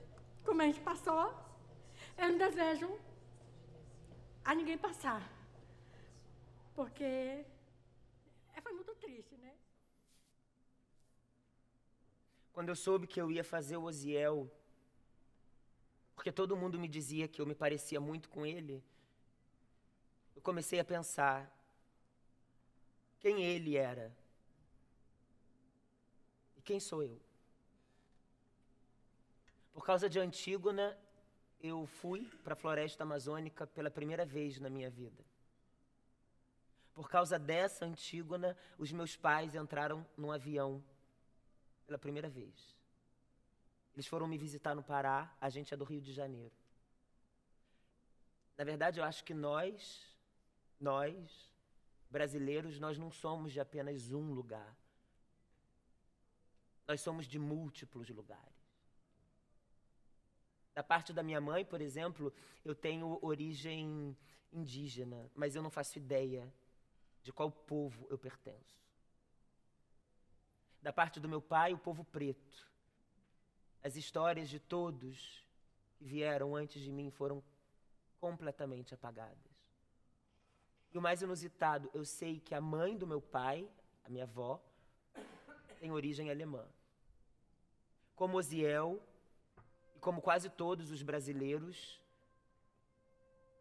Speaker 11: Como a gente passou, eu não desejo a ninguém passar. Porque foi muito triste, né?
Speaker 2: Quando eu soube que eu ia fazer o Osiel, porque todo mundo me dizia que eu me parecia muito com ele, eu comecei a pensar quem ele era e quem sou eu. Por causa de Antígona, eu fui para a floresta amazônica pela primeira vez na minha vida. Por causa dessa Antígona, os meus pais entraram num avião pela primeira vez. Eles foram me visitar no Pará, a gente é do Rio de Janeiro. Na verdade, eu acho que nós, brasileiros, nós não somos de apenas um lugar. Nós somos de múltiplos lugares. Da parte da minha mãe, por exemplo, eu tenho origem indígena, mas eu não faço ideia de qual povo eu pertenço. Da parte do meu pai, o povo preto. As histórias de todos que vieram antes de mim foram completamente apagadas. E o mais inusitado, eu sei que a mãe do meu pai, a minha avó, tem origem alemã. Como Osiel, e como quase todos os brasileiros,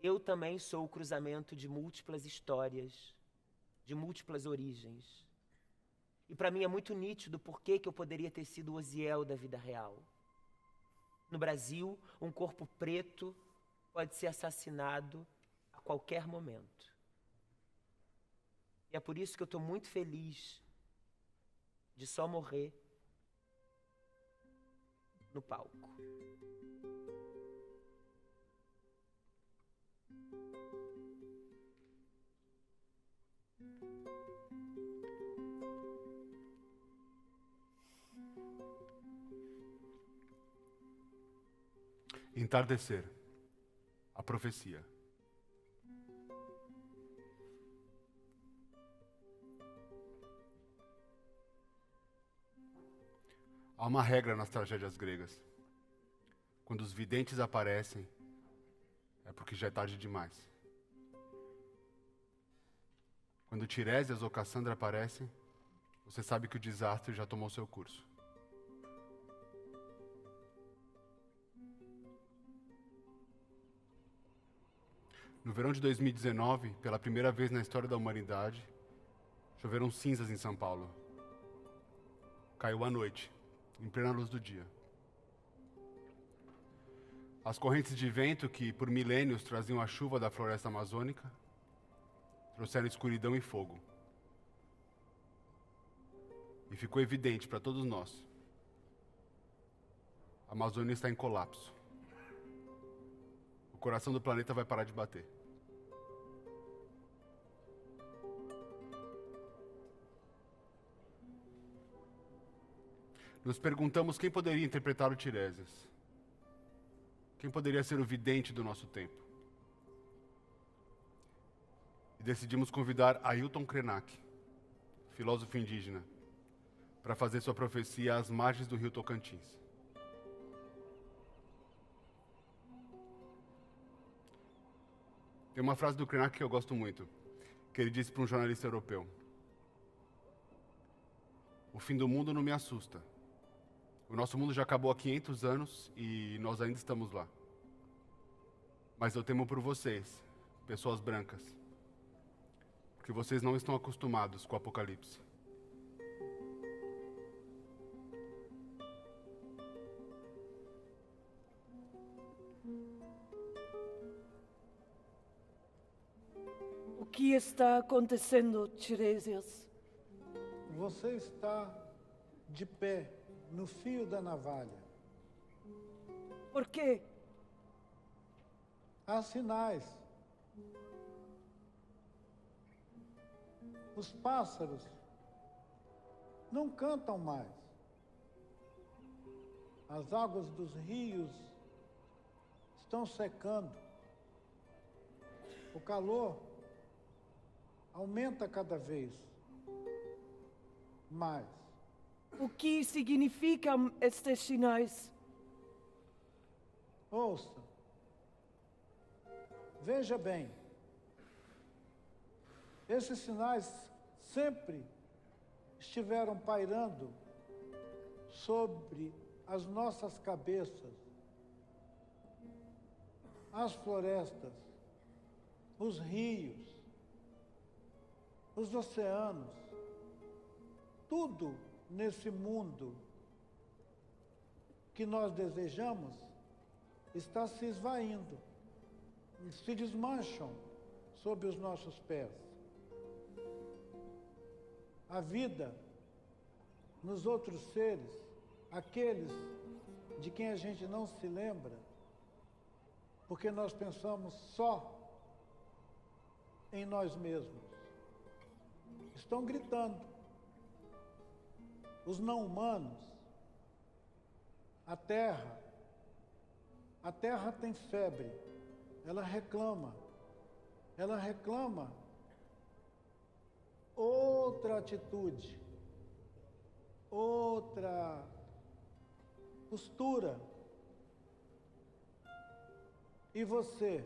Speaker 2: eu também sou o cruzamento de múltiplas histórias, de múltiplas origens. E para mim é muito nítido por que eu poderia ter sido o Osiel da vida real. No Brasil, um corpo preto pode ser assassinado a qualquer momento. E é por isso que eu estou muito feliz de só morrer no palco.
Speaker 1: Entardecer. A profecia. Há uma regra nas tragédias gregas. Quando os videntes aparecem, é porque já é tarde demais. Quando Tiresias ou Cassandra aparecem, você sabe que o desastre já tomou seu curso. No verão de 2019, pela primeira vez na história da humanidade, choveram cinzas em São Paulo. Caiu à noite, em plena luz do dia. As correntes de vento que, por milênios, traziam a chuva da floresta amazônica, trouxeram escuridão e fogo. E ficou evidente para todos nós: a Amazônia está em colapso. O coração do planeta vai parar de bater. Nos perguntamos quem poderia interpretar o Tiresias. Quem poderia ser o vidente do nosso tempo? E decidimos convidar Ailton Krenak, filósofo indígena, para fazer sua profecia às margens do rio Tocantins. Tem uma frase do Krenak que eu gosto muito, que ele disse para um jornalista europeu: "O fim do mundo não me assusta. O nosso mundo já acabou há 500 anos e nós ainda estamos lá. Mas eu temo por vocês, pessoas brancas, porque vocês não estão acostumados com o apocalipse."
Speaker 2: O
Speaker 3: que está acontecendo, Tiresias?
Speaker 12: Você está de pé no fio da navalha.
Speaker 3: Por quê?
Speaker 12: Há sinais. Os pássaros não cantam mais. As águas dos rios estão secando. O calor aumenta cada vez mais.
Speaker 3: O que significam estes sinais?
Speaker 12: Ouça. Veja bem. Esses sinais sempre estiveram pairando sobre as nossas cabeças. As florestas, os rios, os oceanos, tudo nesse mundo que nós desejamos está se esvaindo, se desmancham sob os nossos pés. A vida nos outros seres, aqueles de quem a gente não se lembra, porque nós pensamos só em nós mesmos, estão gritando. Os não humanos, a terra tem febre, ela reclama outra atitude, outra postura. E você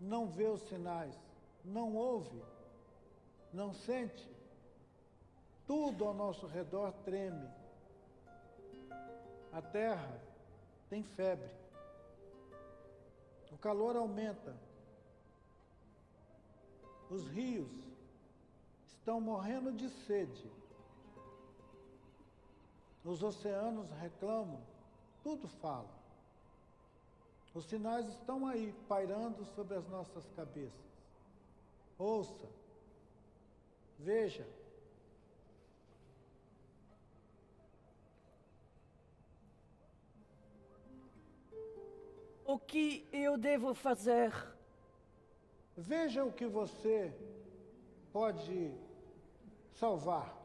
Speaker 12: não vê os sinais, não ouve, não sente. Tudo ao nosso redor treme. A terra tem febre. O calor aumenta. Os rios estão morrendo de sede. Os oceanos reclamam, tudo fala. Os sinais estão aí, pairando sobre as nossas cabeças. Ouça, veja.
Speaker 3: O que eu devo fazer?
Speaker 12: Veja o que você pode salvar.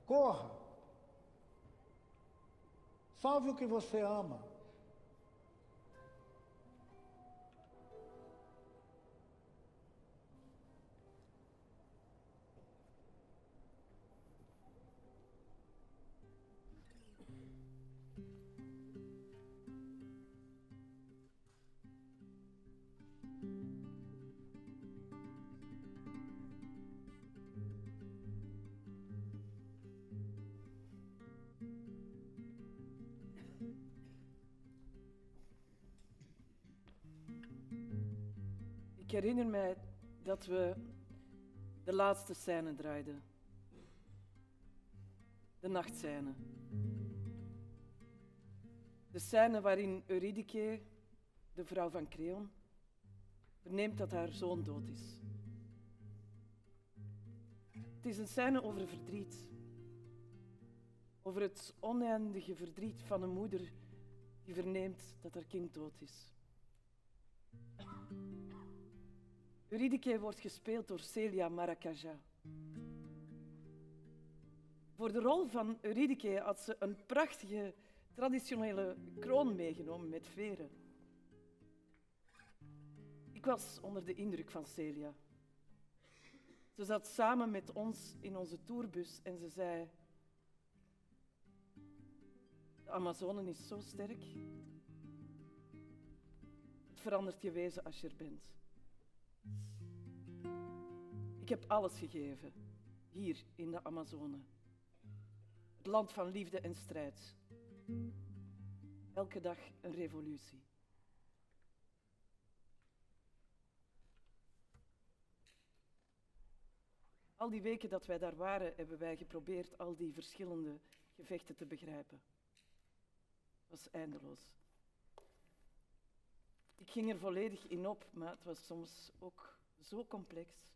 Speaker 12: Corra. Salve o que você ama.
Speaker 3: Ik herinner mij dat we de laatste scène draaiden. De nachtscène. De scène waarin Eurydike, de vrouw van Creon, verneemt dat haar zoon dood is. Het is een scène over verdriet. Over het oneindige verdriet van een moeder die verneemt dat haar kind dood is. Eurydike wordt gespeeld door Celia Maracaja. Voor de rol van Eurydike had ze een prachtige traditionele kroon meegenomen met veren. Ik was onder de indruk van Celia. Ze zat samen met ons in onze tourbus en ze zei: de Amazone is zo sterk. Het verandert je wezen als je er bent. Ik heb alles gegeven, hier in de Amazone. Het land van liefde en strijd. Elke dag een revolutie. Al die weken dat wij daar waren, hebben wij geprobeerd al die verschillende gevechten te begrijpen. Het was eindeloos. Ik ging er volledig in op, maar het was soms ook zo complex.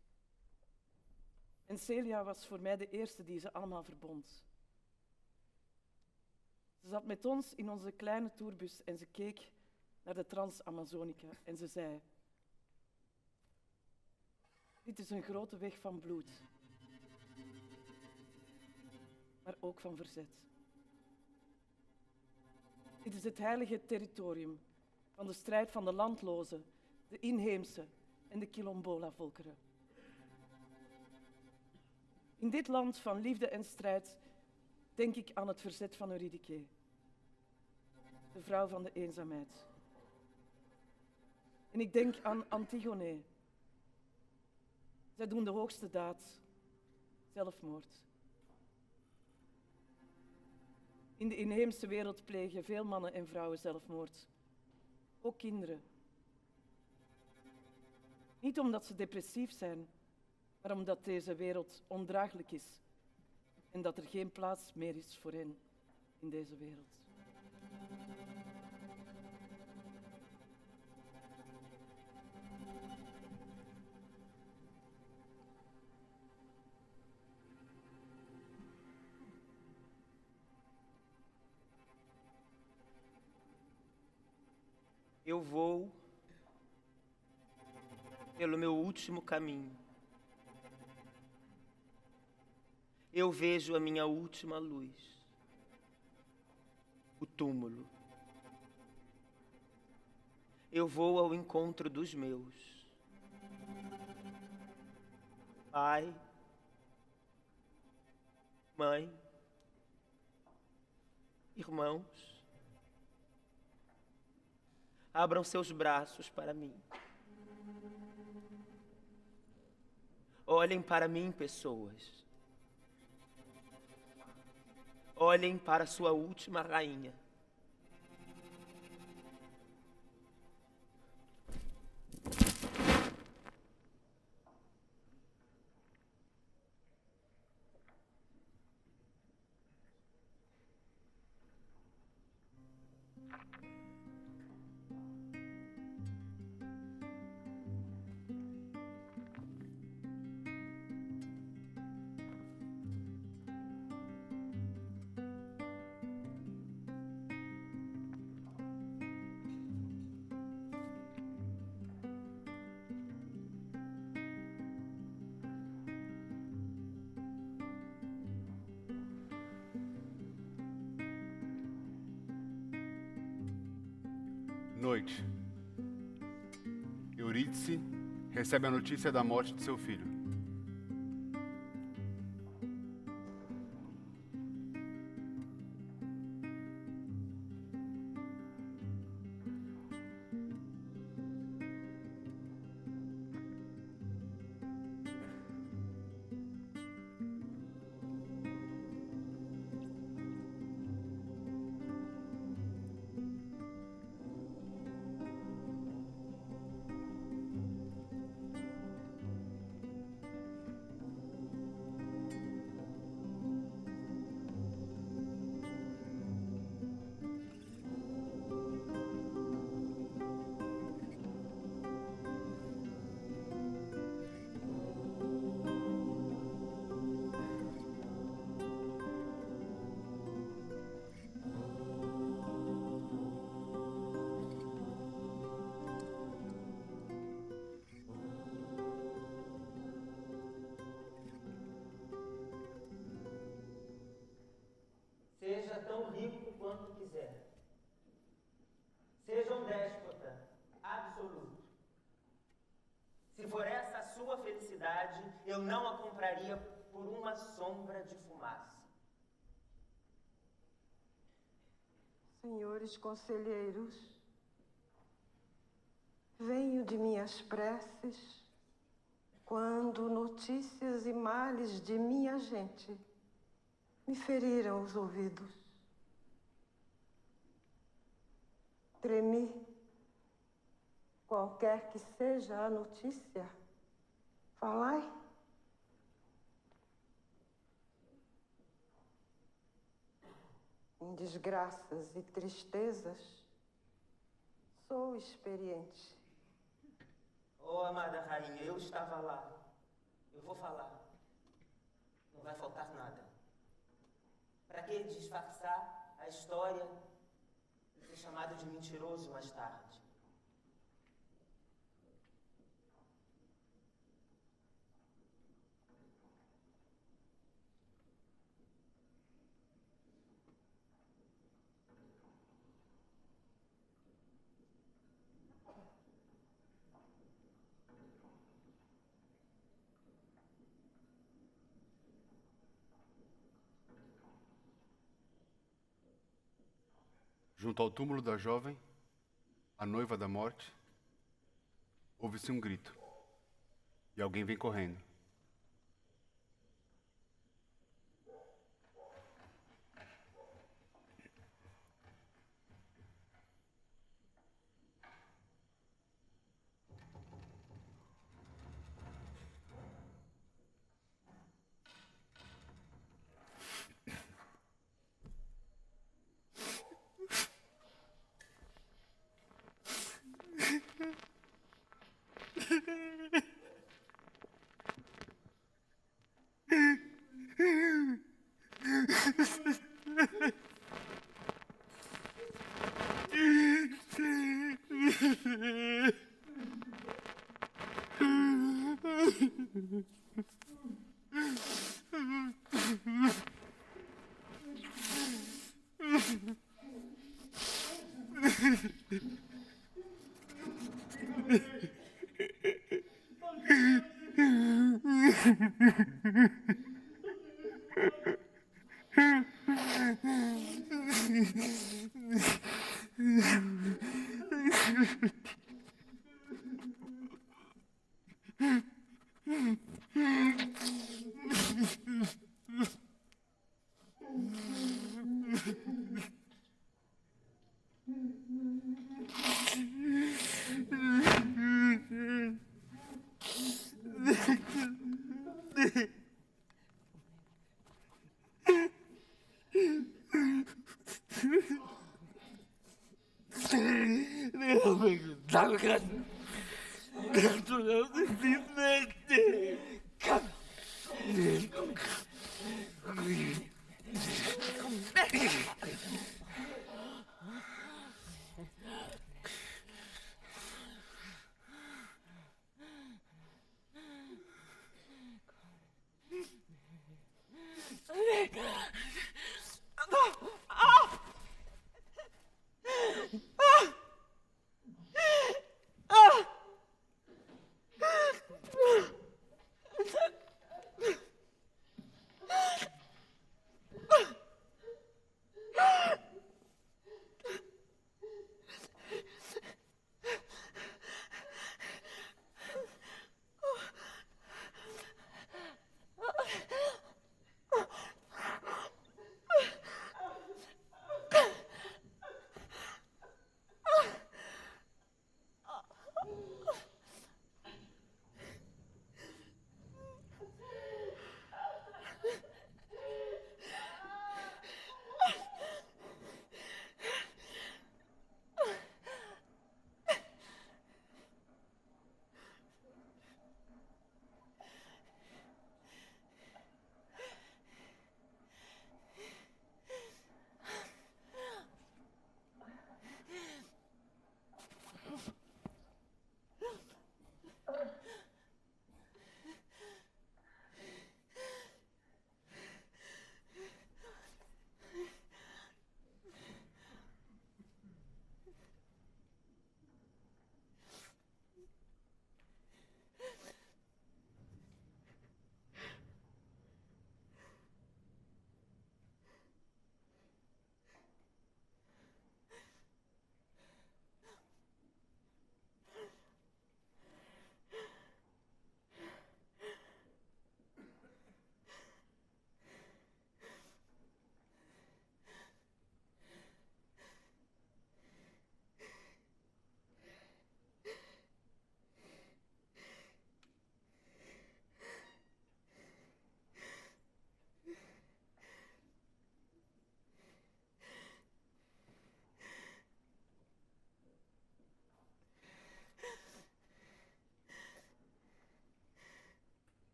Speaker 3: En Celia was voor mij de eerste die ze allemaal verbond. Ze zat met ons in onze kleine tourbus en ze keek naar de Trans-Amazonica en ze zei: dit is een grote weg van bloed, maar ook van verzet. Dit is het heilige territorium van de strijd van de landlozen, de inheemse en de Quilombola-volkeren. In dit land van liefde en strijd denk ik aan het verzet van Eurydice, de vrouw van de eenzaamheid. En ik denk aan Antigone. Zij doen de hoogste daad, zelfmoord. In de inheemse wereld plegen veel mannen en vrouwen zelfmoord, ook kinderen. Niet omdat ze depressief zijn, maar omdat deze wereld ondraaglijk is en dat er geen plaats meer is voor hen in deze wereld.
Speaker 2: Eu vou pelo meu último caminho. Eu vejo a minha última luz, o túmulo. Eu vou ao encontro dos meus. Pai, mãe, irmãos, abram seus braços para mim. Olhem para mim, pessoas. Olhem para sua última rainha.
Speaker 1: Noite. Eurídice recebe a notícia da morte de seu filho.
Speaker 2: Seja tão rico quanto quiser. Seja um déspota absoluto. Se for essa a sua felicidade, eu não a compraria por uma sombra de fumaça.
Speaker 13: Senhores conselheiros, venho de minhas preces quando notícias e males de minha gente me feriram os ouvidos. Tremi, qualquer que seja a notícia, falai. Em desgraças e tristezas, sou experiente.
Speaker 2: Oh, amada rainha, eu estava lá. Eu vou falar. vai faltar nada. Para que disfarçar a história e ser chamado de mentiroso mais tarde?
Speaker 1: Junto ao túmulo da jovem, a noiva da morte, ouve-se um grito. E alguém vem correndo.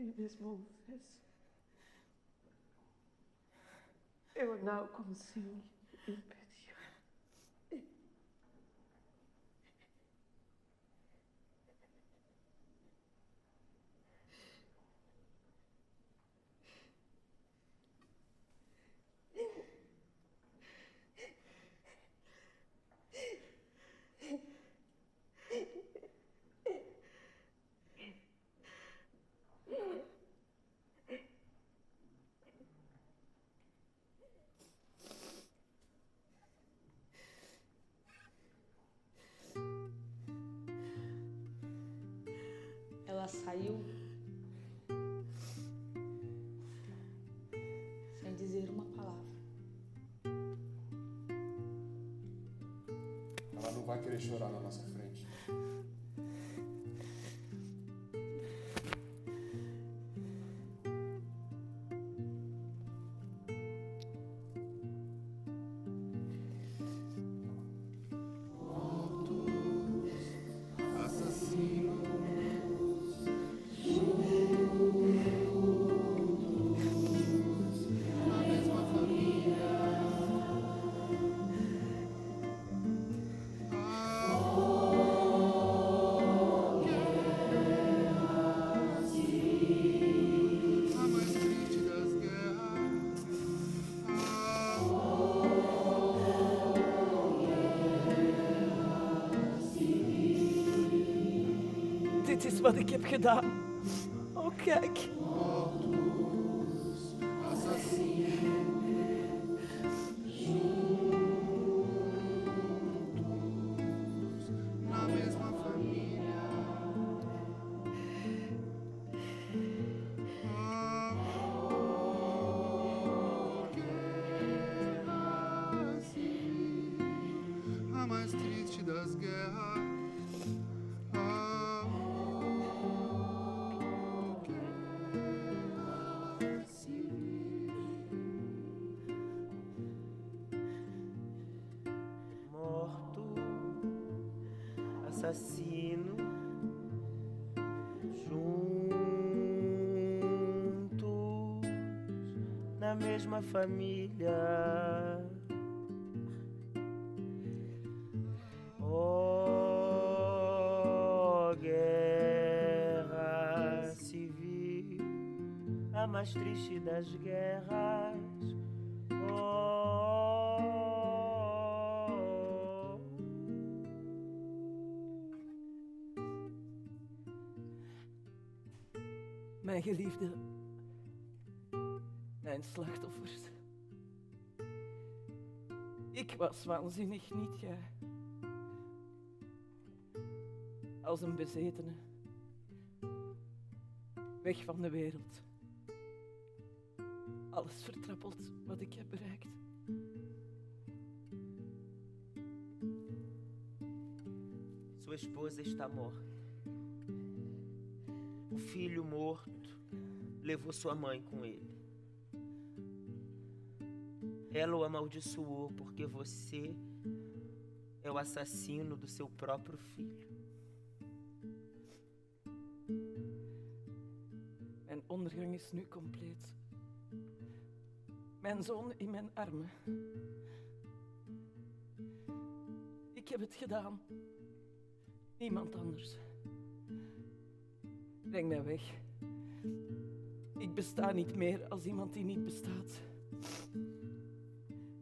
Speaker 13: Sorry, Miss Moses. Eu não consigo impedir.
Speaker 14: Ela saiu sem dizer uma palavra.
Speaker 1: Ela não vai querer chorar na nossa frente.
Speaker 3: Dit is wat ik heb gedaan. Oh, kijk.
Speaker 5: Na mesma família. Guerra civil, a mais triste das guerras.
Speaker 2: Assassino, juntos na mesma família. Oh, guerra civil, a mais triste das guerras.
Speaker 3: Mijn geliefde, mijn slachtoffers. Ik was waanzinnig, niet jij. Als een bezetene. Weg van de wereld. Alles vertrappeld wat ik heb bereikt.
Speaker 2: Sua esposa está morta. O filho morto levou sua mãe com ele. Ela o amaldiçoou porque você é o assassino do seu próprio filho.
Speaker 3: Mijn ondergang is nu compleet. Mijn zoon in mijn armen. Ik heb het gedaan. Niemand anders. Breng mij weg. Ik besta niet meer als iemand die niet bestaat.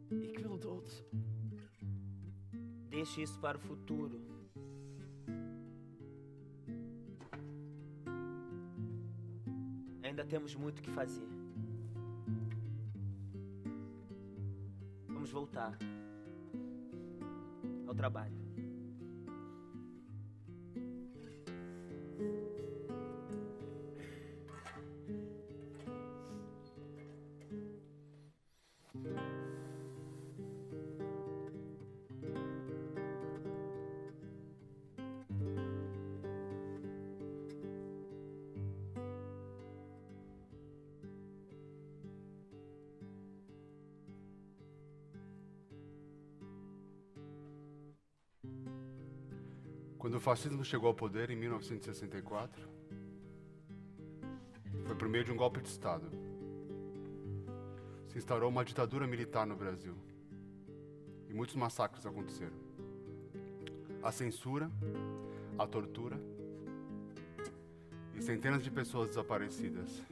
Speaker 3: Ik wil dood.
Speaker 2: Deixe isso para o futuro. Ainda temos muito que fazer. Vamos voltar ao trabalho.
Speaker 1: Quando o fascismo chegou ao poder em 1964, foi por meio de um golpe de Estado. Se instaurou uma ditadura militar no Brasil. E muitos massacres aconteceram. A censura, a tortura e centenas de pessoas desaparecidas.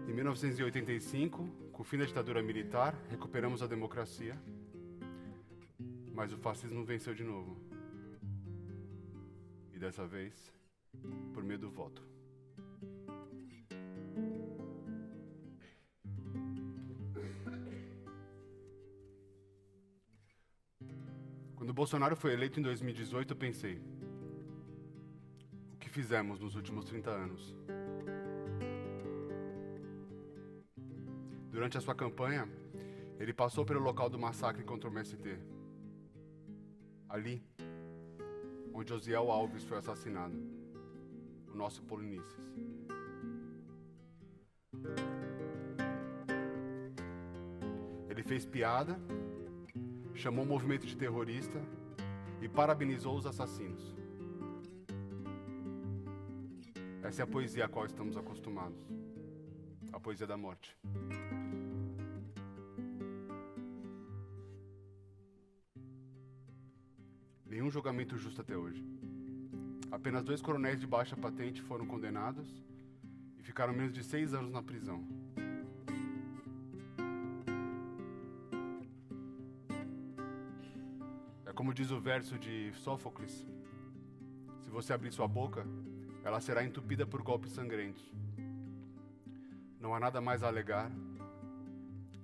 Speaker 1: Em 1985, com o fim da ditadura militar, recuperamos a democracia, mas o fascismo venceu de novo. E dessa vez, por meio do voto. Quando Bolsonaro foi eleito em 2018, eu pensei: o que fizemos nos últimos 30 anos? Durante a sua campanha, ele passou pelo local do massacre contra o MST. Ali, onde Osiel Alves foi assassinado, o nosso Polinices. Ele fez piada, chamou o movimento de terrorista e parabenizou os assassinos. Essa é a poesia a qual estamos acostumados. A poesia da morte. Nenhum julgamento justo até hoje. Apenas 2 coronéis de baixa patente foram condenados e ficaram menos de 6 anos na prisão. É como diz o verso de Sófocles: se você abrir sua boca, ela será entupida por golpes sangrentos. Não há nada mais a alegar,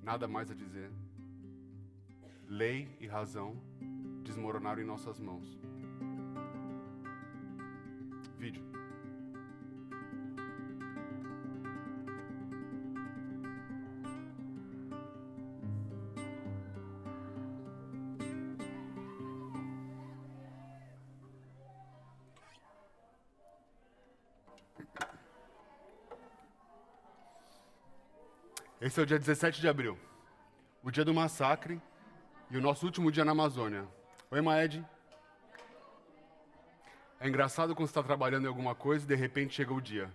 Speaker 1: nada mais a dizer. Lei e razão desmoronaram em nossas mãos. Vídeo. Esse é o dia 17 de abril, o dia do massacre e o nosso último dia na Amazônia. Oi, Maed. É engraçado quando você está trabalhando em alguma coisa e de repente chega o dia.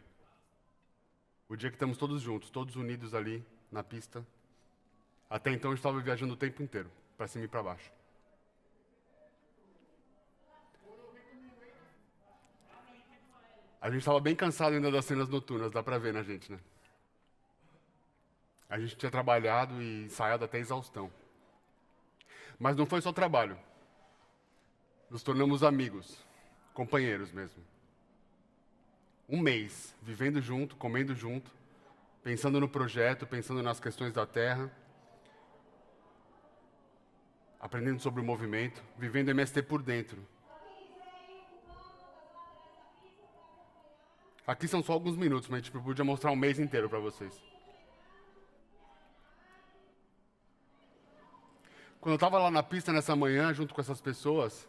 Speaker 1: O dia que estamos todos juntos, todos unidos ali na pista. Até então eu estava viajando o tempo inteiro, para cima e para baixo. A gente estava bem cansado ainda das cenas noturnas, dá para ver na gente, né? A gente tinha trabalhado e ensaiado até exaustão. Mas não foi só trabalho. Nos tornamos amigos, companheiros mesmo. Um mês, vivendo junto, comendo junto, pensando no projeto, pensando nas questões da terra, aprendendo sobre o movimento, vivendo MST por dentro. Aqui são só alguns minutos, mas a gente podia mostrar um mês inteiro para vocês. Quando eu estava lá na pista nessa manhã, junto com essas pessoas,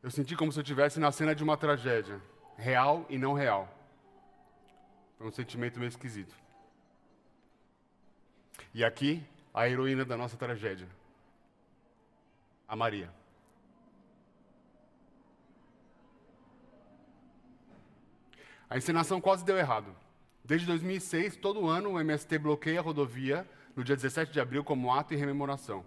Speaker 1: eu senti como se eu estivesse na cena de uma tragédia, real e não real. Foi um sentimento meio esquisito. E aqui, a heroína da nossa tragédia, a Maria. A encenação quase deu errado. Desde 2006, todo ano o MST bloqueia a rodovia no dia 17 de abril como ato e rememoração.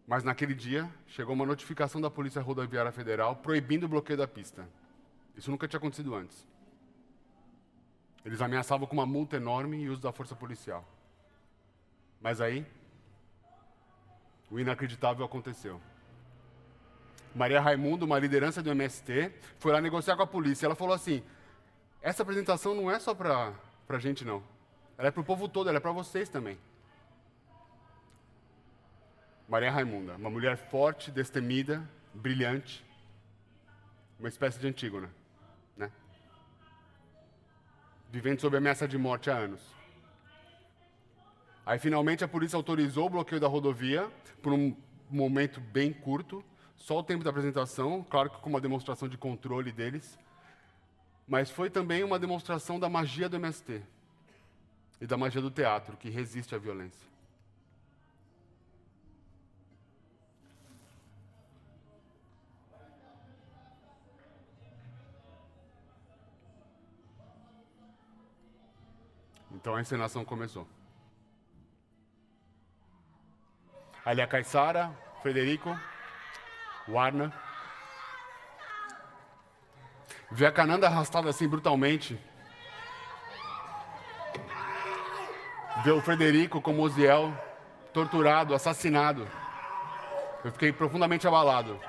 Speaker 1: Mas naquele dia, chegou uma notificação da Polícia Rodoviária Federal proibindo o bloqueio da pista. Isso nunca tinha acontecido antes. Eles ameaçavam com uma multa enorme e uso da força policial. Mas aí, o inacreditável aconteceu. Maria Raimundo, uma liderança do MST, foi lá negociar com a polícia. Ela falou assim: essa apresentação não é só pra gente, não. Ela é pro povo todo, ela é pra vocês também. Maria Raimunda, uma mulher forte, destemida, brilhante, uma espécie de Antígona, né? Vivendo sob ameaça de morte há anos. Aí, finalmente, a polícia autorizou o bloqueio da rodovia por um momento bem curto, só o tempo da apresentação, claro que com uma demonstração de controle deles, mas foi também uma demonstração da magia do MST e da magia do teatro, que resiste à violência. Então a encenação começou. Ali a Caissara, Frederico, o Arna. Vi a Cananda arrastada assim brutalmente. Ver o Frederico como Oziel, torturado, assassinado. Eu fiquei profundamente abalado.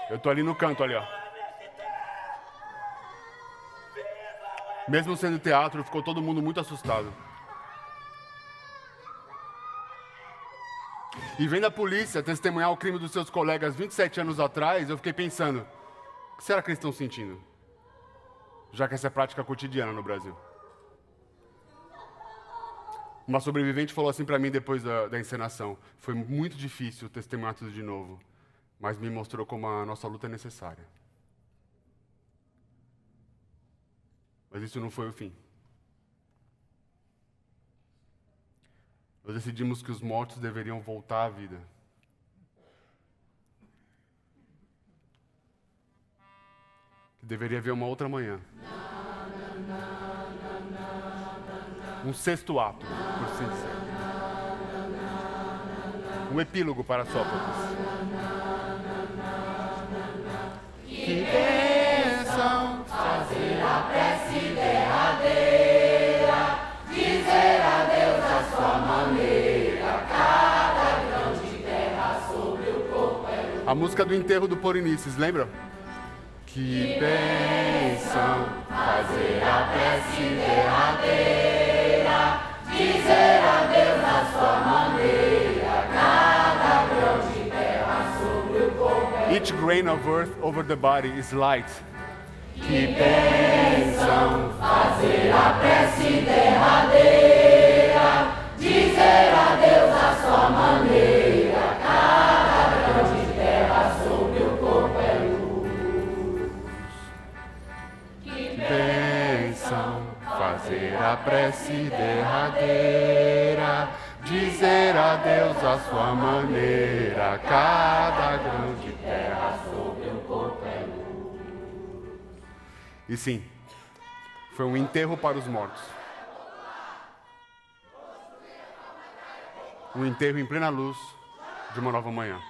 Speaker 1: Eu tô ali no canto, ali, ó. Mesmo sendo teatro, ficou todo mundo muito assustado. E vendo a polícia testemunhar o crime dos seus colegas 27 anos atrás, eu fiquei pensando, o que será que eles estão sentindo? Já que essa é prática cotidiana no Brasil. Uma sobrevivente falou assim pra mim depois da encenação, foi muito difícil testemunhar tudo de novo, mas me mostrou como a nossa luta é necessária. Mas isso não foi o fim. Nós decidimos que os mortos deveriam voltar à vida. Que deveria haver uma outra manhã. Um sexto ato, por assim dizer. Um epílogo para Sófocles. Que bênção fazer a prece derradeira, dizer adeus à sua maneira, cada grão de terra sobre o corpo é luz. A música do enterro do Porinices, lembra? Que bênção fazer a prece derradeira, dizer adeus à sua maneira, cada grão de terra sobre o corpo é luz. Each grain of earth over the body is light. Que bênção fazer a prece derradeira, dizer adeus à sua maneira, cada grão de terra sobre o corpo é luz. Que bênção fazer a prece derradeira, dizer adeus à sua maneira, cada grão de terra sobre o corpo é luz. E sim, foi um enterro para os mortos. Um enterro em plena luz de uma nova manhã.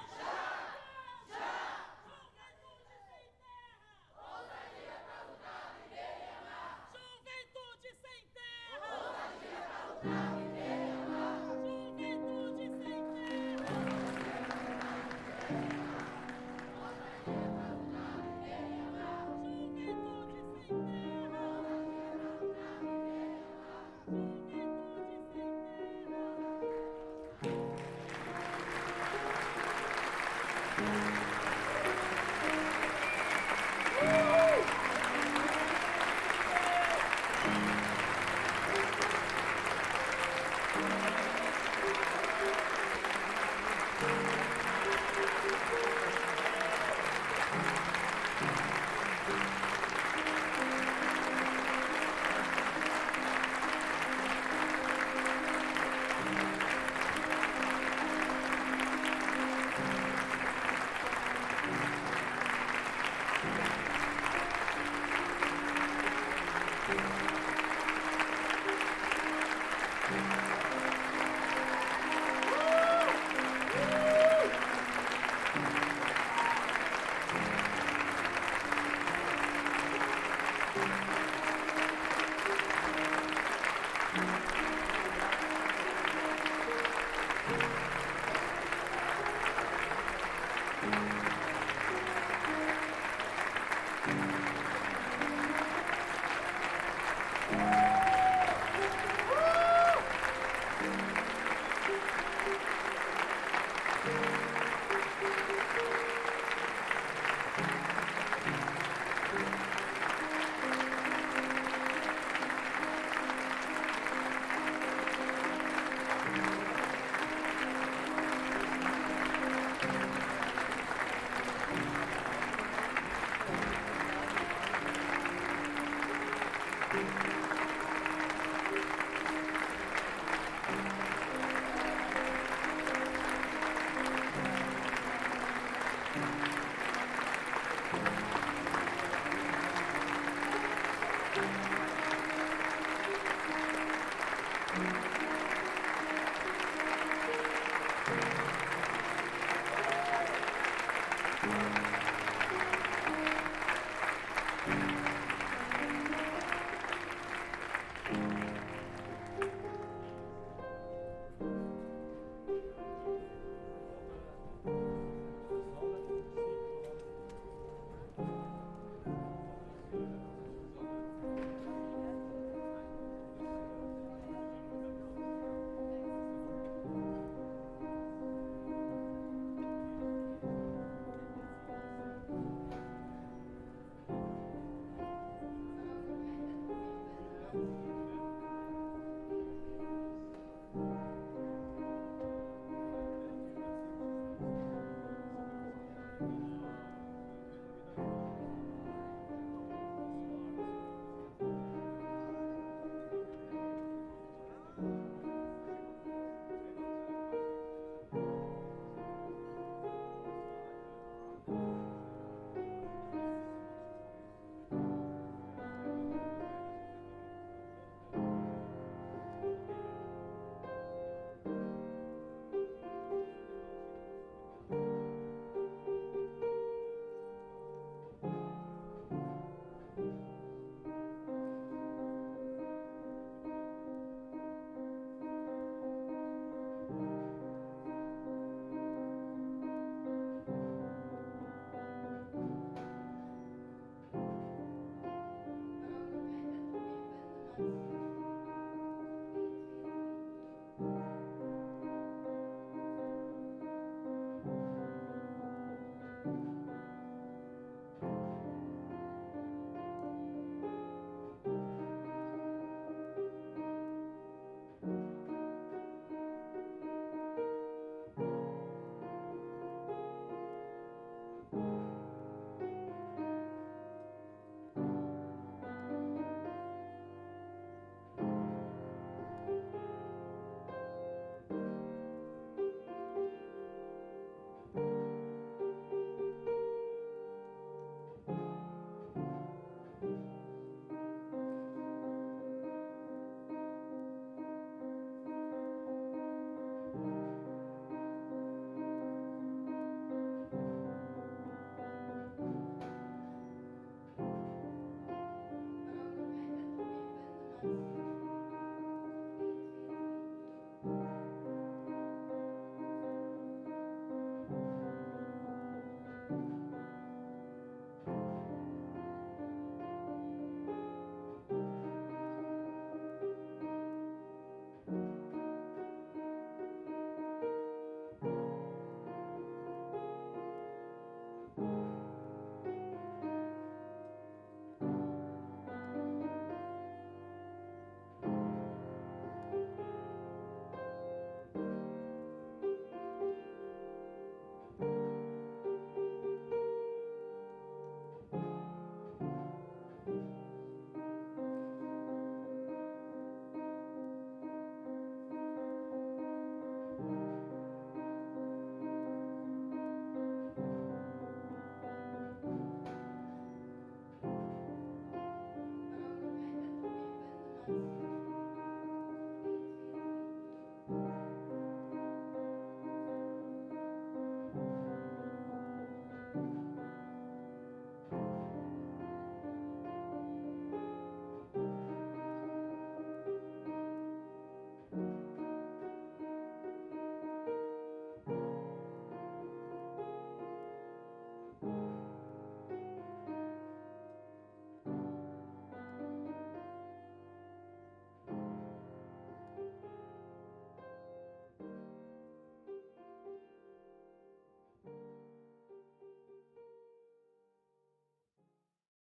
Speaker 5: Música